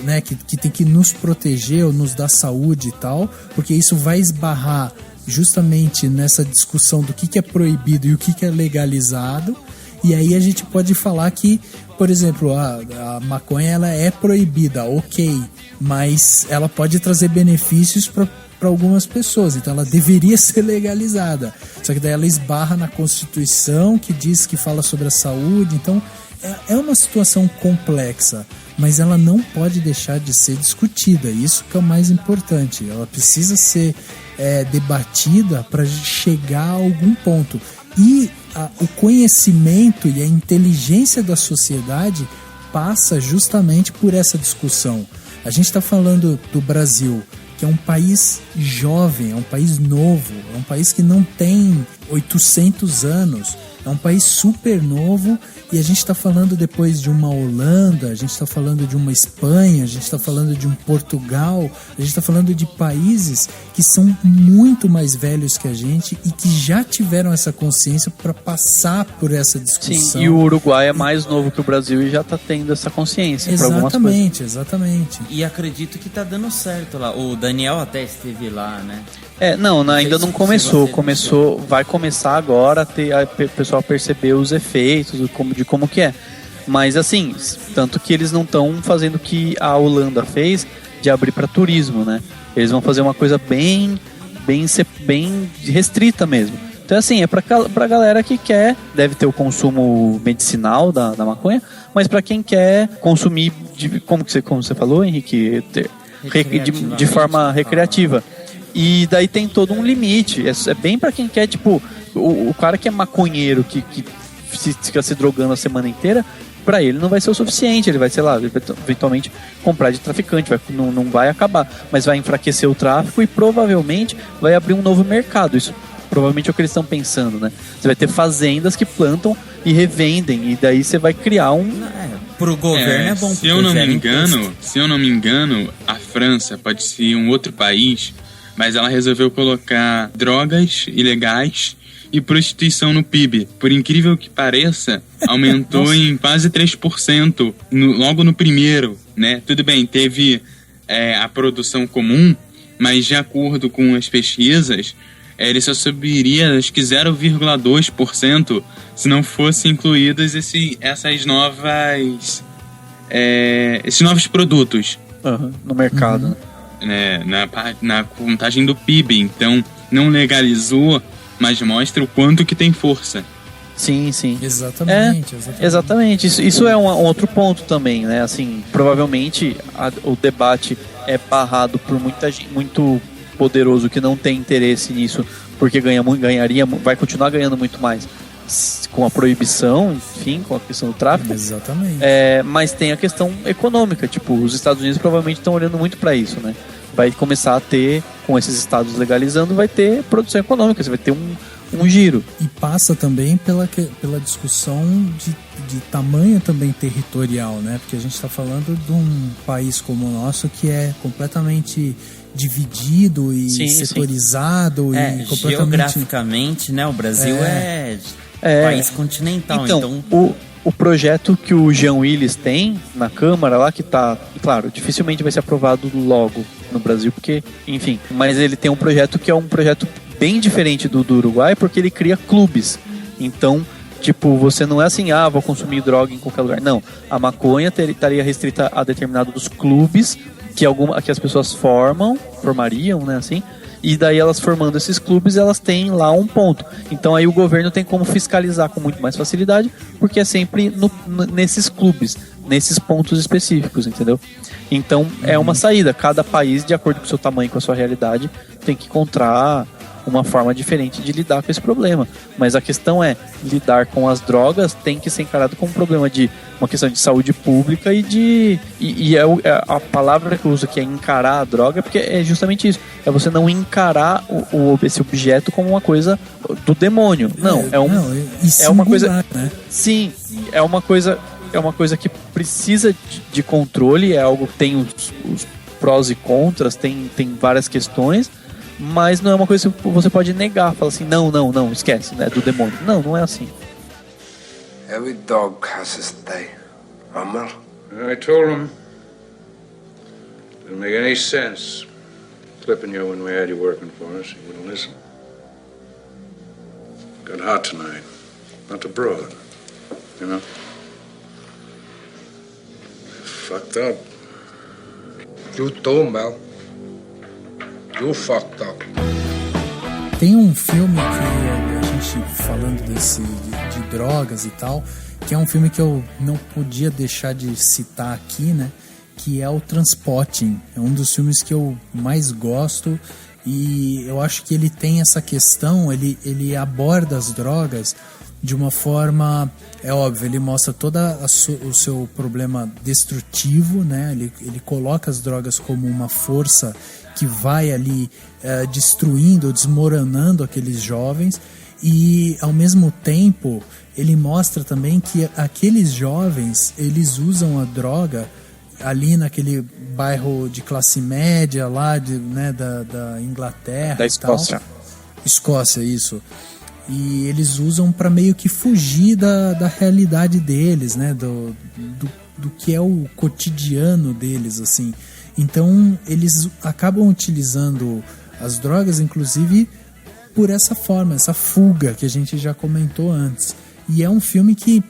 né, que tem que nos proteger ou nos dar saúde e tal, porque isso vai esbarrar justamente nessa discussão do que é proibido e o que é legalizado. E aí a gente pode falar que, por exemplo, a maconha ela é proibida, ok, mas ela pode trazer benefícios para algumas pessoas, então ela deveria ser legalizada. Só que daí ela esbarra na Constituição, que fala sobre a saúde. Então é uma situação complexa, mas ela não pode deixar de ser discutida. Isso que é o mais importante. Ela precisa ser debatida para chegar a algum ponto. E o conhecimento e a inteligência da sociedade passa justamente por essa discussão. A gente está falando do Brasil, que é um país jovem, é um país novo, é um país que não tem 800 anos, é um país super novo, e a gente está falando depois de uma Holanda, a gente está falando de uma Espanha, a gente está falando de um Portugal, a gente está falando de países que são muito mais velhos que a gente e que já tiveram essa consciência para passar por essa discussão. Sim, e o Uruguai é mais novo que o Brasil e já está tendo essa consciência para algumas coisas. Exatamente. E acredito que está dando certo lá. O Daniel até esteve lá, né? Ainda não começou. Vai começar agora o pessoal perceber os efeitos de como que é. Mas assim, tanto que eles não estão fazendo o que a Holanda fez de abrir para turismo, né? Eles vão fazer uma coisa bem bem restrita mesmo. Então, assim, é pra galera que quer, deve ter o consumo medicinal da maconha, mas pra quem quer consumir, como você falou, Henrique, de forma recreativa. E daí tem todo um limite. É bem pra quem quer, tipo, o cara que é maconheiro, que fica se drogando a semana inteira, pra ele não vai ser o suficiente. Ele vai, sei lá, eventualmente comprar de traficante, não vai acabar, mas vai enfraquecer o tráfico e provavelmente vai abrir um novo mercado. Isso provavelmente é o que eles estão pensando, né? Você vai ter fazendas que plantam e revendem, e daí você vai criar pro governo é bom. Se eu não me engano, a França pode ser um outro país, mas ela resolveu colocar drogas ilegais e prostituição no PIB. Por incrível que pareça, aumentou em quase 3% logo no primeiro, né? Tudo bem, teve a produção comum, mas de acordo com as pesquisas, ele só subiria, acho que 0,2% se não fossem incluídos esses novos produtos no mercado. Na contagem do PIB. Então, não legalizou, mas mostra o quanto que tem força. Sim. Exatamente. Isso é um outro ponto também, né? Assim, provavelmente o debate é barrado por muita gente, muito poderoso que não tem interesse nisso, porque vai continuar ganhando muito mais com a proibição, enfim, com a questão do tráfico. Exatamente. Mas tem a questão econômica, tipo, os Estados Unidos provavelmente estão olhando muito para isso, né? Vai começar a ter, com esses estados legalizando, vai ter produção econômica, você vai ter um giro. E passa também pela discussão de tamanho também territorial, né? Porque a gente está falando de um país como o nosso que é completamente dividido e setorizado e completamente... Geograficamente, né? O Brasil é país continental. Então o projeto que o Jean Willis tem na Câmara lá, que tá, claro, dificilmente vai ser aprovado logo no Brasil, porque, enfim, mas ele tem um projeto que é um projeto bem diferente do Uruguai, porque ele cria clubes. Então, tipo, você não é assim, vou consumir droga em qualquer lugar. Não, a maconha estaria restrita a determinados clubes que as pessoas formariam, né, assim, e daí elas formando esses clubes, elas têm lá um ponto. Então aí o governo tem como fiscalizar com muito mais facilidade, porque é sempre nesses clubes, nesses pontos específicos, entendeu? Então é uma saída. Cada país, de acordo com o seu tamanho, com a sua realidade, tem que encontrar uma forma diferente de lidar com esse problema. Mas a questão é, lidar com as drogas tem que ser encarado como um problema de uma questão de saúde pública e a palavra que eu uso aqui é encarar a droga, porque é justamente isso. É você não encarar esse objeto como uma coisa do demônio. Não, é uma coisa... Né? Sim, é uma coisa que precisa de controle, é algo que tem os prós e contras, tem várias questões, mas não é uma coisa que você pode negar, falar assim, não, esquece, né, do demônio. Não é assim. Every dog has his day. Amel? I told him it didn't make any sense clipping you when we had you working for us. He wouldn't listen. Got hot tonight. Not the broad, you know? Fucked up. You too, Mel. You fucked up. Tem um filme que a gente falando de drogas e tal, que é um filme que eu não podia deixar de citar aqui, né? Que é o Transpotting. É um dos filmes que eu mais gosto e eu acho que ele tem essa questão, ele aborda as drogas de uma forma, é óbvio, ele mostra todo o seu problema destrutivo, né? Ele coloca as drogas como uma força que vai ali destruindo, desmoronando aqueles jovens, e ao mesmo tempo ele mostra também que aqueles jovens, eles usam a droga ali naquele bairro de classe média lá da Inglaterra, da Escócia. Escócia, isso. E eles usam para meio que fugir da realidade deles, né? Do que é o cotidiano deles, assim. Então eles acabam utilizando as drogas, inclusive, por essa forma, essa fuga que a gente já comentou antes. E é um filme que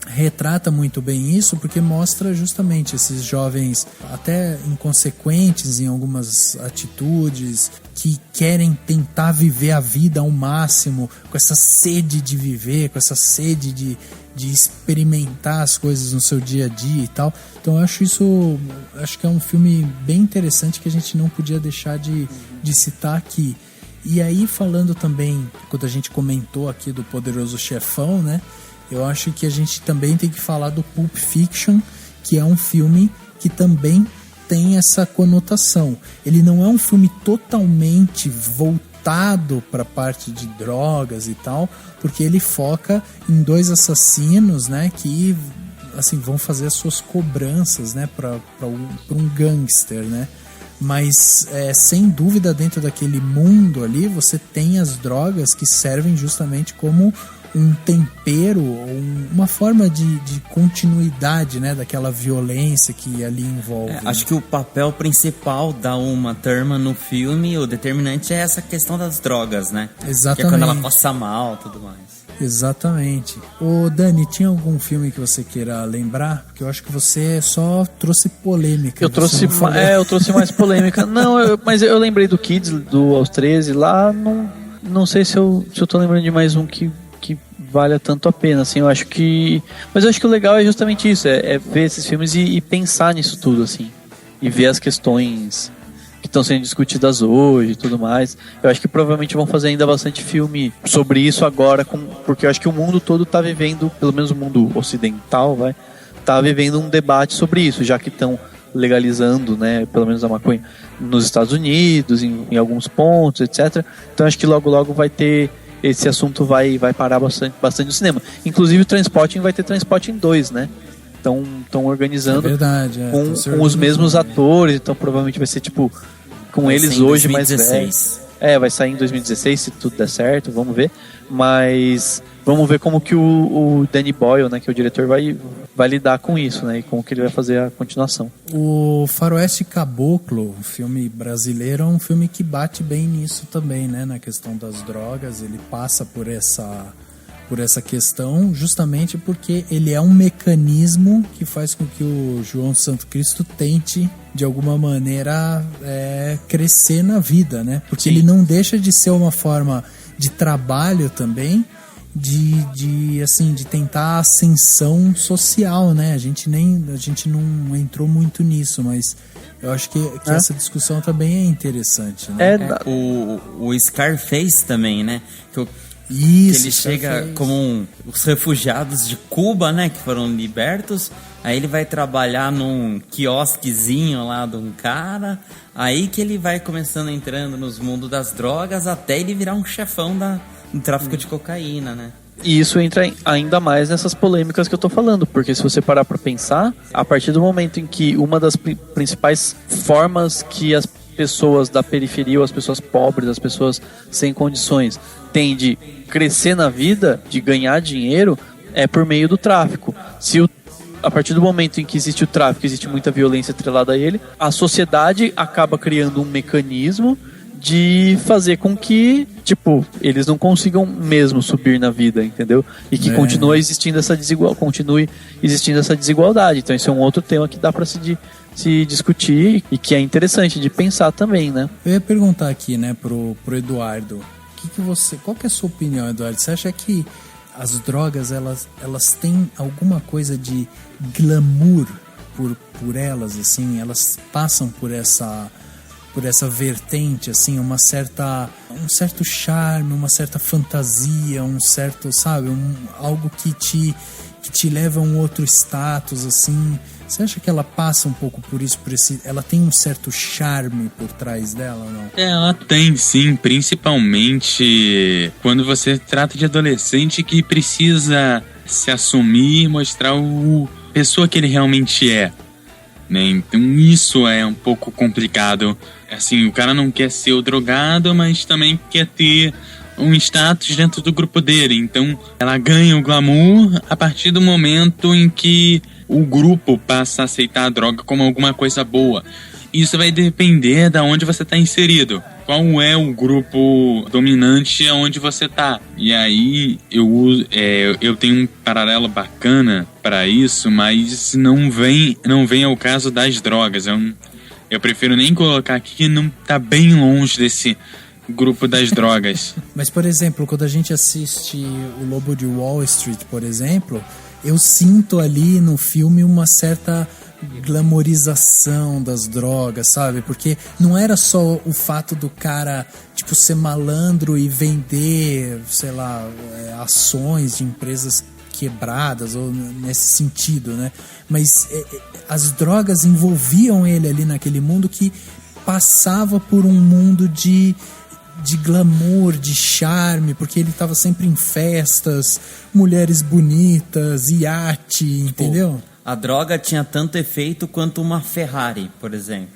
retrata muito bem isso, porque mostra justamente esses jovens até inconsequentes em algumas atitudes, que querem tentar viver a vida ao máximo, com essa sede de viver, com essa sede de experimentar as coisas no seu dia a dia e tal. Então eu acho que é um filme bem interessante que a gente não podia deixar de citar aqui. E aí, falando também, quando a gente comentou aqui do Poderoso Chefão, né, eu acho que a gente também tem que falar do Pulp Fiction, que é um filme que também tem essa conotação. Ele não é um filme totalmente voltado para a parte de drogas e tal, porque ele foca em 2 assassinos, né, que assim, vão fazer as suas cobranças, né, para um gangster, né? Mas sem dúvida, dentro daquele mundo ali, você tem as drogas que servem justamente como um tempero, uma forma de continuidade, né, daquela violência que ali envolve. Acho que o papel principal da Uma Thurman no filme, o determinante é essa questão das drogas, né? Exatamente. Que é quando ela passa mal e tudo mais. Exatamente. Ô Dani, tinha algum filme que você queira lembrar? Porque eu acho que você só trouxe polêmica. Eu trouxe mais polêmica. Não, mas eu lembrei do Kids, do Aos 13 lá, não sei se eu tô lembrando de mais um que valha tanto a pena, assim, eu acho que... Mas eu acho que o legal é justamente isso, é ver esses filmes e pensar nisso tudo, assim, e ver as questões que estão sendo discutidas hoje e tudo mais. Eu acho que provavelmente vão fazer ainda bastante filme sobre isso agora, porque eu acho que o mundo todo tá vivendo, pelo menos o mundo ocidental, tá vivendo um debate sobre isso, já que estão legalizando, né, pelo menos a maconha nos Estados Unidos, em alguns pontos, etc. Então acho que logo vai ter... Esse assunto vai parar bastante no cinema. Inclusive o Trainspotting vai ter Trainspotting 2, né? Estão organizando com os mesmos atores, então provavelmente vai ser tipo com vai eles hoje mais velhos. Vai sair em 2016, se tudo der certo, vamos ver. Mas vamos ver como que o Danny Boyle, né, que é o diretor, vai lidar com isso, né? E como que ele vai fazer a continuação. O Faroeste Caboclo, um filme brasileiro, é um filme que bate bem nisso também, né? Na questão das drogas, ele passa por essa questão justamente porque ele é um mecanismo que faz com que o João Santo Cristo tente, de alguma maneira, crescer na vida, né? Porque ele não deixa de ser uma forma de trabalho também, de tentar ascensão social, né? A gente não entrou muito nisso, mas eu acho que essa discussão também é interessante, né? O Scarface também, né? Isso, que ele chega como os refugiados de Cuba, né? Que foram libertos. Aí ele vai trabalhar num quiosquezinho lá de um cara. Aí que ele vai começando entrando nos mundos das drogas até ele virar um chefão do tráfico de cocaína, né? E isso entra ainda mais nessas polêmicas que eu tô falando, porque se você parar pra pensar, a partir do momento em que uma das principais formas que as pessoas da periferia, ou as pessoas pobres, as pessoas sem condições, têm de crescer na vida, de ganhar dinheiro, é por meio do tráfico. A partir do momento em que existe o tráfico, existe muita violência atrelada a ele, a sociedade acaba criando um mecanismo de fazer com que, eles não consigam mesmo subir na vida, entendeu? E que continue existindo essa desigualdade. Então esse é um outro tema que dá para se discutir e que é interessante de pensar também, né? Eu ia perguntar aqui, né, pro Eduardo, qual que é a sua opinião, Eduardo? Você acha que as drogas, elas têm alguma coisa de glamour por elas, assim? Elas passam por essa vertente, assim, um certo charme, uma certa fantasia, um certo, sabe, algo que te leva a um outro status, assim. Você acha que ela passa um pouco por isso, ela tem um certo charme por trás dela ou não? Ela tem, sim, principalmente quando você trata de adolescente que precisa se assumir e mostrar a pessoa que ele realmente é, né? Então isso é um pouco complicado. Assim, o cara não quer ser o drogado, mas também quer ter um status dentro do grupo dele. Então ela ganha o glamour a partir do momento em que o grupo passa a aceitar a droga como alguma coisa boa. isso vai depender de onde você está inserido. Qual é o grupo dominante onde você está? E aí eu tenho um paralelo bacana para isso, mas não vem ao caso das drogas. Eu prefiro nem colocar aqui, que não tá bem longe desse grupo das drogas. Mas, por exemplo, quando a gente assiste O Lobo de Wall Street, por exemplo, eu sinto ali no filme uma certa glamorização das drogas, sabe? Porque não era só o fato do cara, tipo, ser malandro e vender, sei lá, ações de empresas quebradas, ou nesse sentido, né? Mas as drogas envolviam ele ali naquele mundo que passava por um mundo de glamour, de charme, porque ele estava sempre em festas, mulheres bonitas, iate, entendeu? A droga tinha tanto efeito quanto uma Ferrari, por exemplo.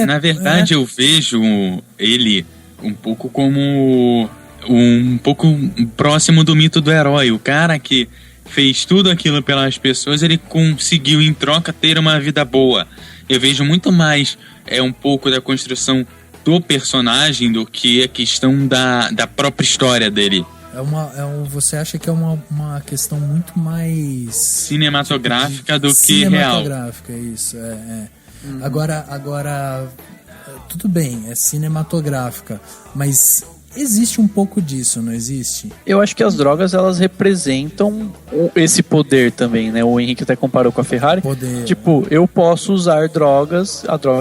Na verdade eu vejo ele um pouco como um pouco próximo do mito do herói. O cara que fez tudo aquilo pelas pessoas, ele conseguiu em troca ter uma vida boa. Eu vejo muito mais um pouco da construção do personagem do que a questão da própria história dele. Você acha que é uma questão muito mais cinematográfica do que cinematográfica, real. Isso, Agora, tudo bem, é cinematográfica, mas existe um pouco disso, não existe? Eu acho que as drogas, elas representam esse poder também, né? O Henrique até comparou com a Ferrari. Poder, tipo, eu posso usar a droga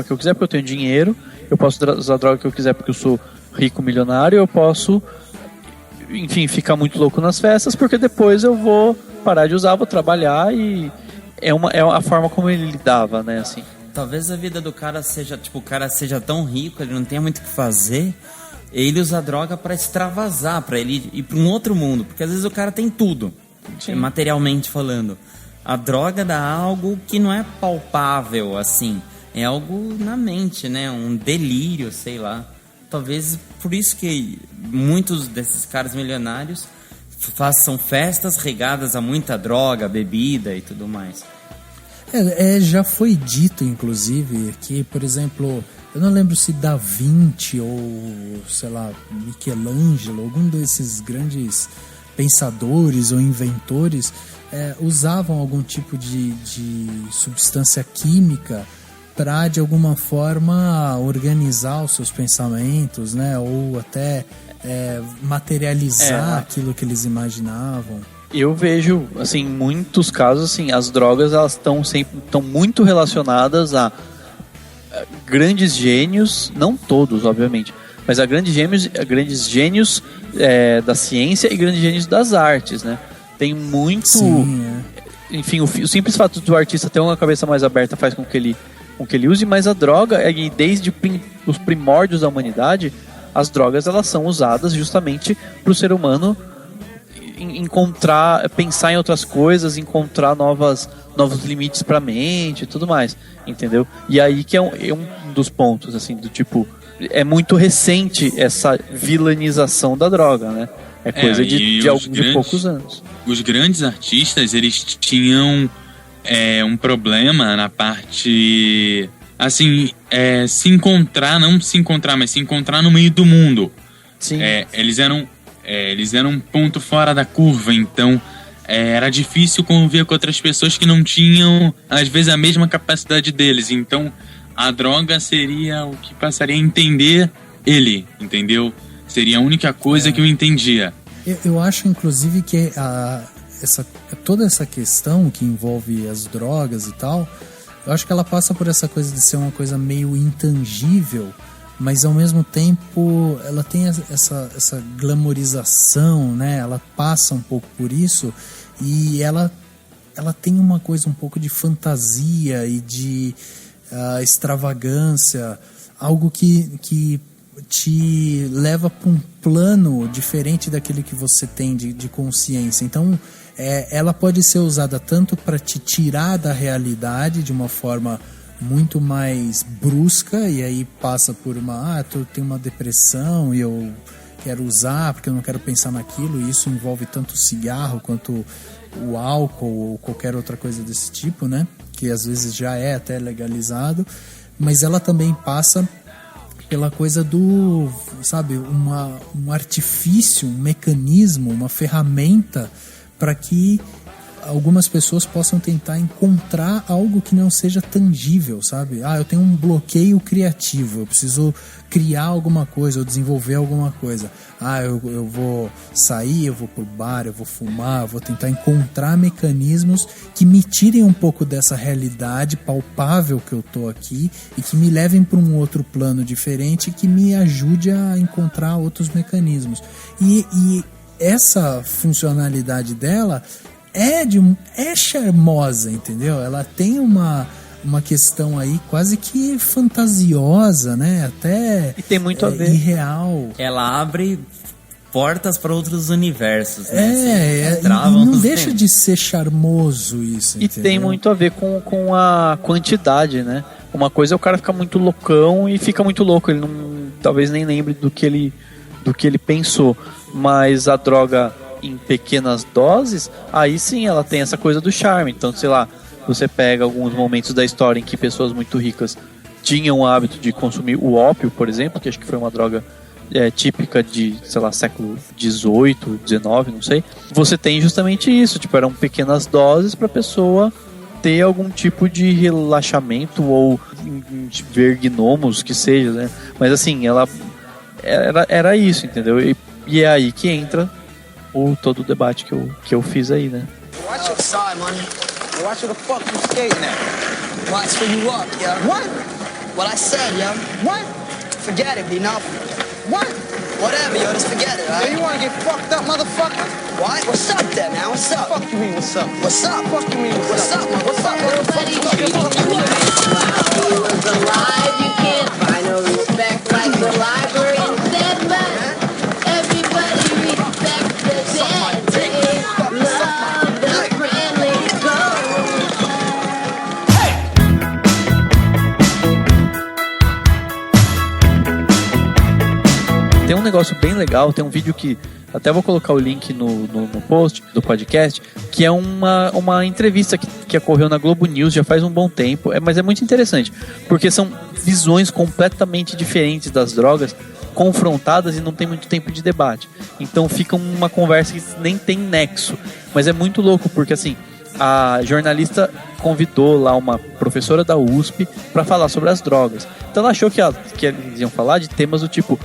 que eu quiser porque eu tenho dinheiro, eu posso usar a droga que eu quiser porque eu sou rico, milionário, eu posso, enfim, ficar muito louco nas festas, porque depois eu vou parar de usar, vou trabalhar, e é a forma como ele lidava, né, assim. Talvez a vida do cara seja, tipo, o cara seja tão rico, ele não tenha muito o que fazer, ele usa a droga pra extravasar, pra ele ir pra um outro mundo, porque às vezes o cara tem tudo, materialmente falando. A droga dá algo que não é palpável, assim, é algo na mente, né, um delírio, sei lá. Talvez por isso que muitos desses caras milionários façam festas regadas a muita droga, bebida e tudo mais. Já foi dito, inclusive, que, por exemplo, eu não lembro se Da Vinci ou, sei lá, Michelangelo, algum desses grandes pensadores ou inventores usavam algum tipo de substância química para, de alguma forma, organizar os seus pensamentos, né? Ou até materializar aquilo que eles imaginavam. Eu vejo, assim, em muitos casos, assim, as drogas, elas estão muito relacionadas a grandes gênios, não todos, obviamente, mas a grandes gênios da ciência e grandes gênios das artes, né? Tem muito... Sim, enfim, o simples fato do artista ter uma cabeça mais aberta faz com que ele use, mas a droga, desde os primórdios da humanidade, as drogas, elas são usadas justamente para o ser humano pensar em outras coisas, encontrar novos limites para a mente e tudo mais, entendeu? E aí que é um dos pontos, assim, do tipo, é muito recente essa vilanização da droga, né? É coisa de poucos anos. Os grandes artistas, eles tinham um problema na parte, assim, se encontrar no meio do mundo. Sim. Eles eram um ponto fora da curva, então era difícil conviver com outras pessoas que não tinham, às vezes, a mesma capacidade deles. Então, a droga seria o que passaria a entender ele, entendeu? Seria a única coisa que eu entendia. Eu acho, inclusive, que toda essa questão que envolve as drogas e tal, eu acho que ela passa por essa coisa de ser uma coisa meio intangível, mas ao mesmo tempo ela tem essa glamorização, né? Ela passa um pouco por isso, e ela tem uma coisa um pouco de fantasia e de extravagância, algo que te leva para um plano diferente daquele que você tem de consciência. Então ela pode ser usada tanto para te tirar da realidade de uma forma muito mais brusca, e aí passa por eu tenho uma depressão e eu quero usar porque eu não quero pensar naquilo, e isso envolve tanto o cigarro quanto o álcool ou qualquer outra coisa desse tipo, né? Que às vezes já é até legalizado, mas ela também passa pela coisa do, sabe, um artifício, um mecanismo, uma ferramenta para que algumas pessoas possam tentar encontrar algo que não seja tangível, sabe? Eu tenho um bloqueio criativo, eu preciso criar alguma coisa, ou desenvolver alguma coisa. Eu vou sair, eu vou pro bar, eu vou fumar, eu vou tentar encontrar mecanismos que me tirem um pouco dessa realidade palpável que eu tô aqui e que me levem para um outro plano diferente, que me ajude a encontrar outros mecanismos. E essa funcionalidade dela é charmosa, entendeu? Ela tem uma questão aí quase que fantasiosa, né? Até e tem muito a ver. Irreal. Ela abre portas para outros universos, né? E não deixa de ser charmoso isso, e entendeu? Tem muito a ver com a quantidade, né? Uma coisa é o cara ficar muito loucão e fica muito louco, ele não, talvez nem lembre do que ele pensou, mas a droga em pequenas doses, aí sim ela tem essa coisa do charme. Então, sei lá, você pega alguns momentos da história em que pessoas muito ricas tinham o hábito de consumir o ópio, por exemplo, que acho que foi uma droga típica de, sei lá, século XVIII, XIX, não sei. Você tem justamente isso, tipo, eram pequenas doses para a pessoa ter algum tipo de relaxamento ou ver gnomos, que seja, né? Mas assim, ela era isso, entendeu? E é aí que entra todo o debate que eu fiz aí, né? Watch it, sorry, money. Watch where the fuck you skating at. Watch where you walk, yo. What? What I said, yo. What? Forget it, B-Nuff. What? Whatever, yo, just forget it, alright? You wanna get fucked up, motherfucker? What? What's up then, man? What's up? Fuck you mean, what's up? What's up? Fuck you mean, what's up? What's up, motherfucker? While he was alive, you can't find no respect like the library instead, but everybody respects the dead. Love the friendly ghost. Tem um negócio bem legal, tem um vídeo que até vou colocar o link no post do podcast, que é uma entrevista que ocorreu na Globo News já faz um bom tempo, mas é muito interessante, porque são visões completamente diferentes das drogas, confrontadas, e não tem muito tempo de debate. Então fica uma conversa que nem tem nexo, mas é muito louco, porque assim, a jornalista convidou lá uma professora da USP para falar sobre as drogas. Então ela achou que eles iam falar de temas do tipo,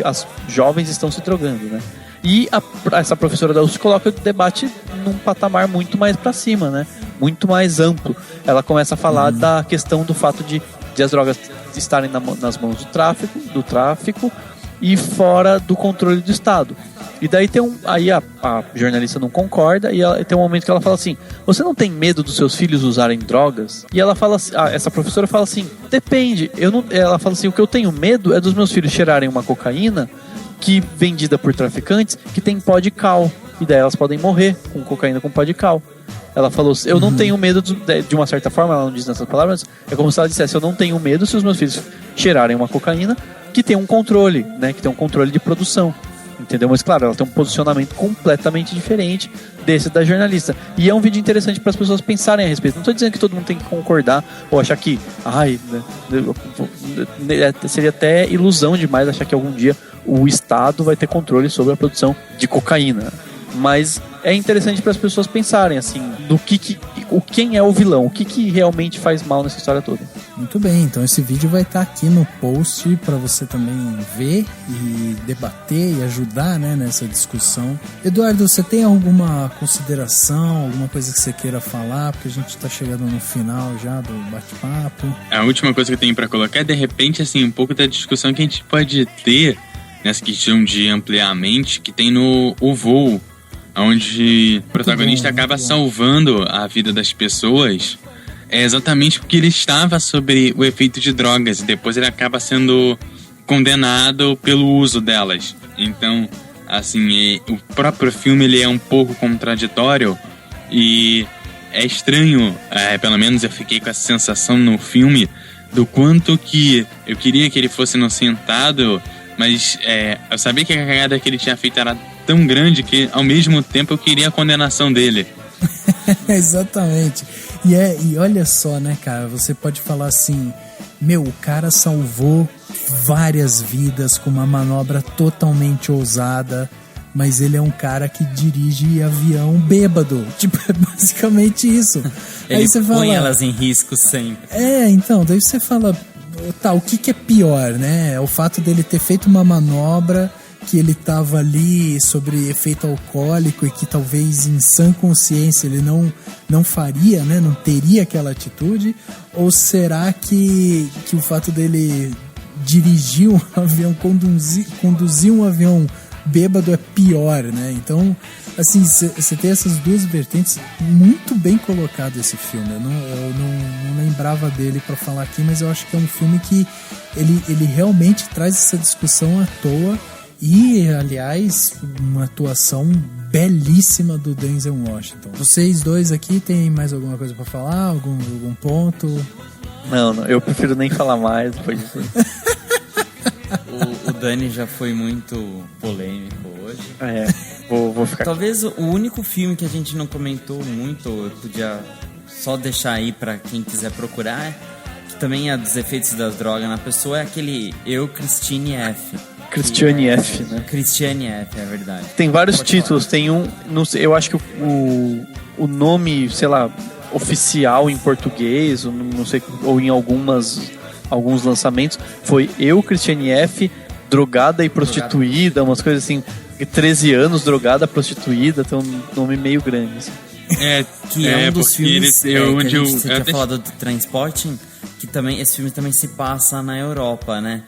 as jovens estão se drogando, né? E essa professora da USP coloca o debate num patamar muito mais para cima, né? Muito mais amplo. Ela começa a falar da questão do fato de as drogas estarem nas mãos do tráfico e fora do controle do Estado. E daí aí a jornalista não concorda, e tem um momento que ela fala assim: você não tem medo dos seus filhos usarem drogas? E ela fala assim, essa professora fala assim: depende, ela fala assim, o que eu tenho medo é dos meus filhos cheirarem uma cocaína vendida por traficantes que tem pó de cal, e daí elas podem morrer com cocaína com pó de cal. Ela falou, eu não tenho medo de uma certa forma, ela não diz nessas palavras, é como se ela dissesse, eu não tenho medo se os meus filhos cheirarem uma cocaína que tem um controle, né, que tem um controle de produção. Entendeu? Mas claro, ela tem um posicionamento completamente diferente desse da jornalista. E é um vídeo interessante para as pessoas pensarem a respeito. Não estou dizendo que todo mundo tem que concordar ou achar que seria até ilusão demais achar que algum dia o Estado vai ter controle sobre a produção de cocaína. Mas é interessante para as pessoas pensarem assim, quem é o vilão, o que realmente faz mal nessa história toda. Muito bem, então esse vídeo vai estar aqui no post para você também ver e debater e ajudar, né, nessa discussão. Eduardo, você tem alguma consideração, alguma coisa que você queira falar? Porque a gente está chegando no final já do bate-papo. A última coisa que eu tenho para colocar é, de repente, assim, um pouco da discussão que a gente pode ter nessa questão de ampliar a mente, que tem no O Voo, onde o protagonista acaba salvando a vida das pessoas, exatamente porque ele estava sob o efeito de drogas, e depois ele acaba sendo condenado pelo uso delas. Então, assim, o próprio filme ele é um pouco contraditório, e é estranho, pelo menos eu fiquei com essa sensação no filme, do quanto que eu queria que ele fosse inocentado, mas eu sabia que a cagada que ele tinha feito era tão grande que, ao mesmo tempo, eu queria a condenação dele. Exatamente. E olha só, né, cara, você pode falar assim, meu, o cara salvou várias vidas com uma manobra totalmente ousada, mas ele é um cara que dirige avião bêbado. Tipo, é basicamente isso. Ele Aí você põe fala, elas em risco sempre. então, daí você fala, tá, o que é pior, né? É o fato dele ter feito uma manobra que ele tava ali sobre efeito alcoólico e que talvez em sã consciência ele não faria, né? Não teria aquela atitude? Ou será que o fato dele dirigir um avião, conduzir um avião bêbado é pior, né? Então, assim, você tem essas duas vertentes. Muito bem colocado esse filme. Eu não lembrava dele pra falar aqui, mas eu acho que é um filme que ele realmente traz essa discussão à toa. E, aliás, uma atuação belíssima do Denzel Washington. Vocês dois aqui tem mais alguma coisa pra falar? Algum ponto? Não, eu prefiro nem falar mais depois disso. O Dani já foi muito polêmico hoje. Vou ficar... Talvez o único filme que a gente não comentou muito, eu podia só deixar aí pra quem quiser procurar, que também é dos efeitos das drogas na pessoa, é aquele Eu, Christine F. Christiane F, né? Christiane F, é verdade. Tem vários títulos, tem um... Não sei, eu acho que o nome, sei lá, oficial em português, não sei, ou em alguns lançamentos, foi Eu, Christiane F, drogada e prostituída, umas coisas assim, 13 anos, drogada, prostituída, tem um nome meio grande. Assim. Que é um dos filmes que você tinha falado do Trainspotting, que também, esse filme também se passa na Europa, né?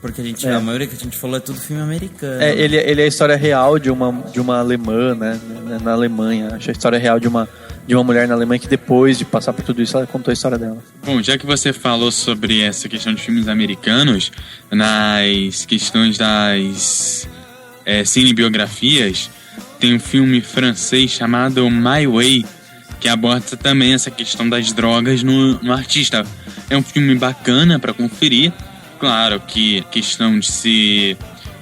Porque a maioria que a gente falou é tudo filme americano. Ele é a história real de uma alemã, né? Na Alemanha. Acho a história real de uma mulher na Alemanha que depois de passar por tudo isso, ela contou a história dela. Bom, já que você falou sobre essa questão de filmes americanos, nas questões das cinebiografias, tem um filme francês chamado My Way, que aborda também essa questão das drogas no artista. É um filme bacana para conferir. Claro que a questão de ser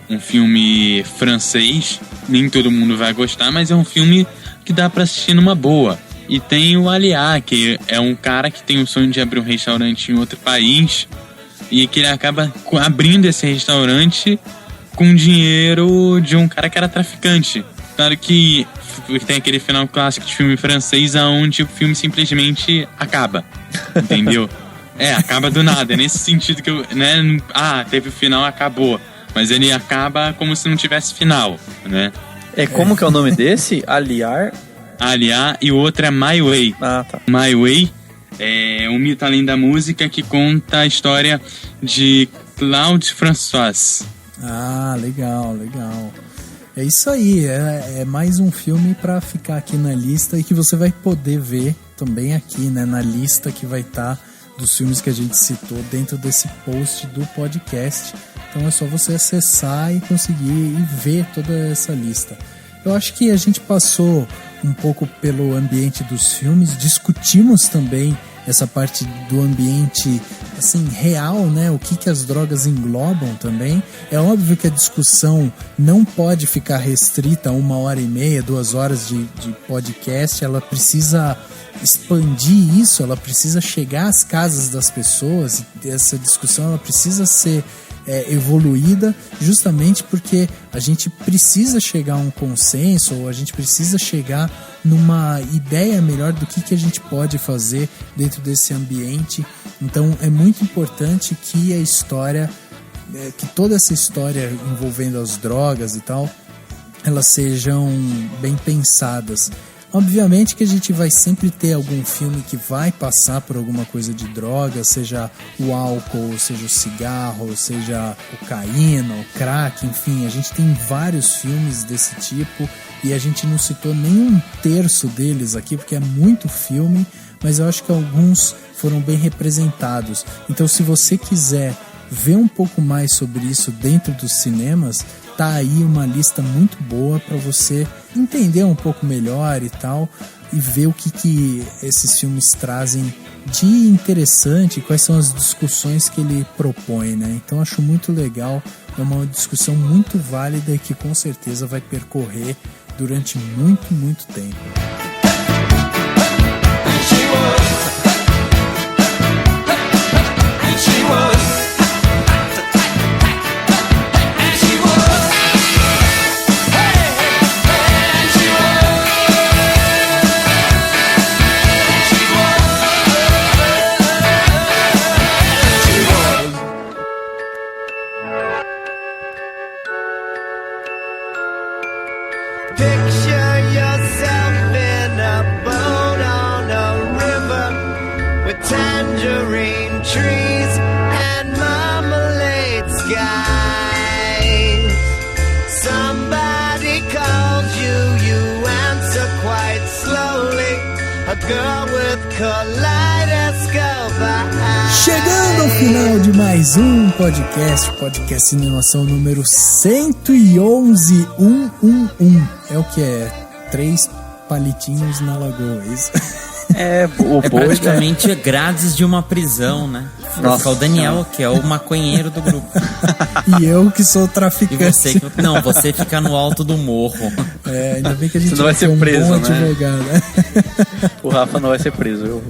um filme francês, nem todo mundo vai gostar, mas é um filme que dá pra assistir numa boa. E tem o Aliá, que é um cara que tem o sonho de abrir um restaurante em outro país e que ele acaba abrindo esse restaurante com dinheiro de um cara que era traficante. Claro que tem aquele final clássico de filme francês onde o filme simplesmente acaba, entendeu? Acaba do nada, é nesse sentido que né? Teve o final, acabou. Mas ele acaba como se não tivesse final, né? Como que é o nome desse? Aliar, e o outro é My Way. Tá. My Way é um mito além da música que conta a história de Claude François. Legal. É isso aí, é mais um filme pra ficar aqui na lista e que você vai poder ver também aqui, né? Na lista que vai estar dos filmes que a gente citou dentro desse post do podcast. Então é só você acessar e conseguir e ver toda essa lista. Eu acho que a gente passou um pouco pelo ambiente dos filmes, discutimos também essa parte do ambiente assim, real, né? O que as drogas englobam também. É óbvio que a discussão não pode ficar restrita a 1h30, 2 horas de podcast. Ela precisa expandir isso, ela precisa chegar às casas das pessoas. Essa discussão ela precisa ser evoluída, justamente porque a gente precisa chegar a um consenso, ou a gente precisa chegar numa ideia melhor do que a gente pode fazer dentro desse ambiente. Então é muito importante que a história, que toda essa história envolvendo as drogas e tal, elas sejam bem pensadas. Obviamente que a gente vai sempre ter algum filme que vai passar por alguma coisa de droga, seja o álcool, seja o cigarro, seja a cocaína, o crack, enfim, a gente tem vários filmes desse tipo e a gente não citou nem 1/3 deles aqui, porque é muito filme, mas eu acho que alguns foram bem representados. Então, se você quiser ver um pouco mais sobre isso dentro dos cinemas, tá aí uma lista muito boa para você entender um pouco melhor e tal, e ver o que esses filmes trazem de interessante, quais são as discussões que ele propõe, né? Então acho muito legal, é uma discussão muito válida e que com certeza vai percorrer durante muito, muito tempo. She was girl with kaleidoscope eyes. Chegando ao final de mais um podcast Cinemação número 111. É o que é? 3 palitinhos na lagoa, é isso? É praticamente grades de uma prisão, né? Nossa, o Daniel, que é o maconheiro do grupo. E eu que sou traficante. Você fica no alto do morro. Ainda bem que a gente não vai ser preso, bom né? advogado, né? O Rafa não vai ser preso.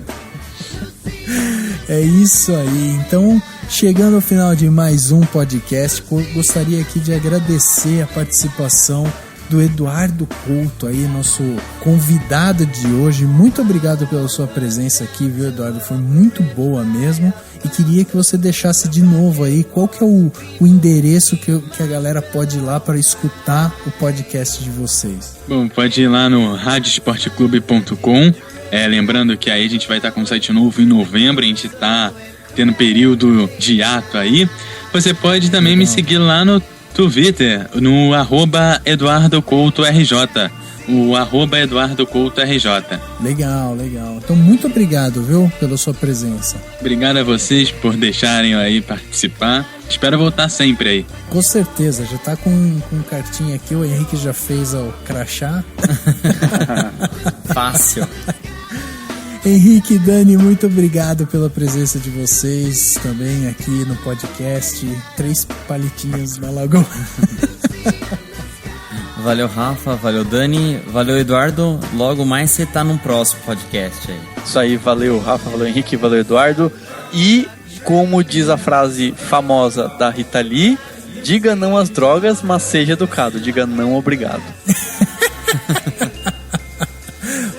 É isso aí. Então, chegando ao final de mais um podcast, gostaria aqui de agradecer a participação do Eduardo Couto aí, nosso convidado de hoje. Muito obrigado pela sua presença aqui, viu, Eduardo? Foi muito boa mesmo. E queria que você deixasse de novo aí qual que é o endereço que a galera pode ir lá para escutar o podcast de vocês. Bom, pode ir lá no radioesporteclube.com. Lembrando que aí a gente vai estar com um site novo em novembro, a gente está tendo período de ato aí. Você pode também me seguir lá no Twitter, no @EduardoCoutoRJ. O @EduardoCoutoRJ. Legal. Então, muito obrigado, viu, pela sua presença. Obrigado a vocês por deixarem eu aí participar. Espero voltar sempre aí. Com certeza, já tá com cartinha aqui. O Henrique já fez o crachá. Fácil. Henrique e Dani, muito obrigado pela presença de vocês também aqui no podcast 3 palitinhos na lagoa. Valeu, Rafa, valeu, Dani, valeu, Eduardo. Logo mais você tá num próximo podcast aí. Isso aí, valeu, Rafa, valeu, Henrique, valeu, Eduardo. E, como diz a frase famosa da Rita Lee, diga não às drogas, mas seja educado. Diga não, obrigado.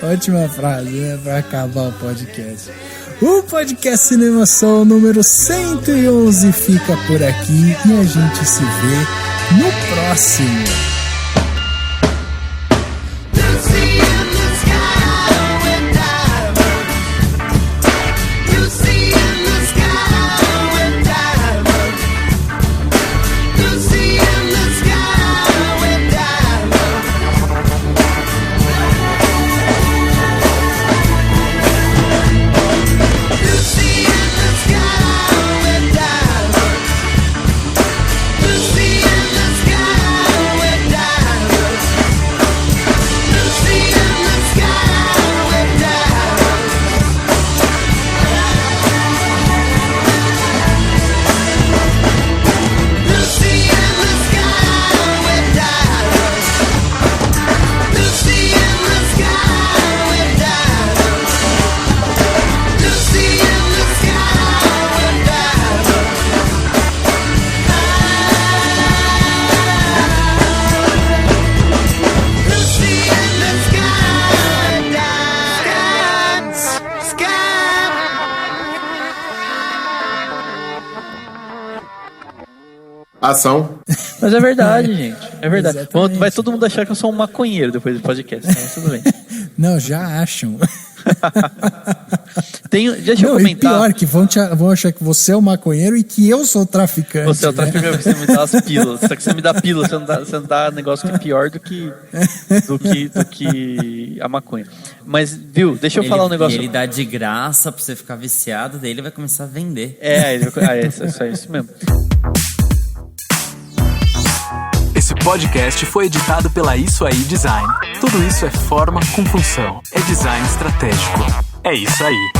Ótima frase, né? Pra acabar o podcast. O podcast Cinemação número 111 fica por aqui e a gente se vê no próximo. Ação. Mas é verdade, gente. É verdade. Exatamente. Vai todo mundo achar que eu sou um maconheiro depois do podcast. Mas tudo bem. Não, já acham. Deixa eu comentar. Pior, que vão achar que você é o maconheiro e que eu sou o traficante. Você é o traficante, você me dá as pílulas. Só que você me dá pílula, você não dá negócio que é pior do que a maconha. Mas, viu, deixa eu falar um negócio. Ele dá de graça pra você ficar viciado, daí ele vai começar a vender. É isso mesmo. Esse podcast foi editado pela Isso Aí Design. Tudo isso é forma com função. É design estratégico. É isso aí.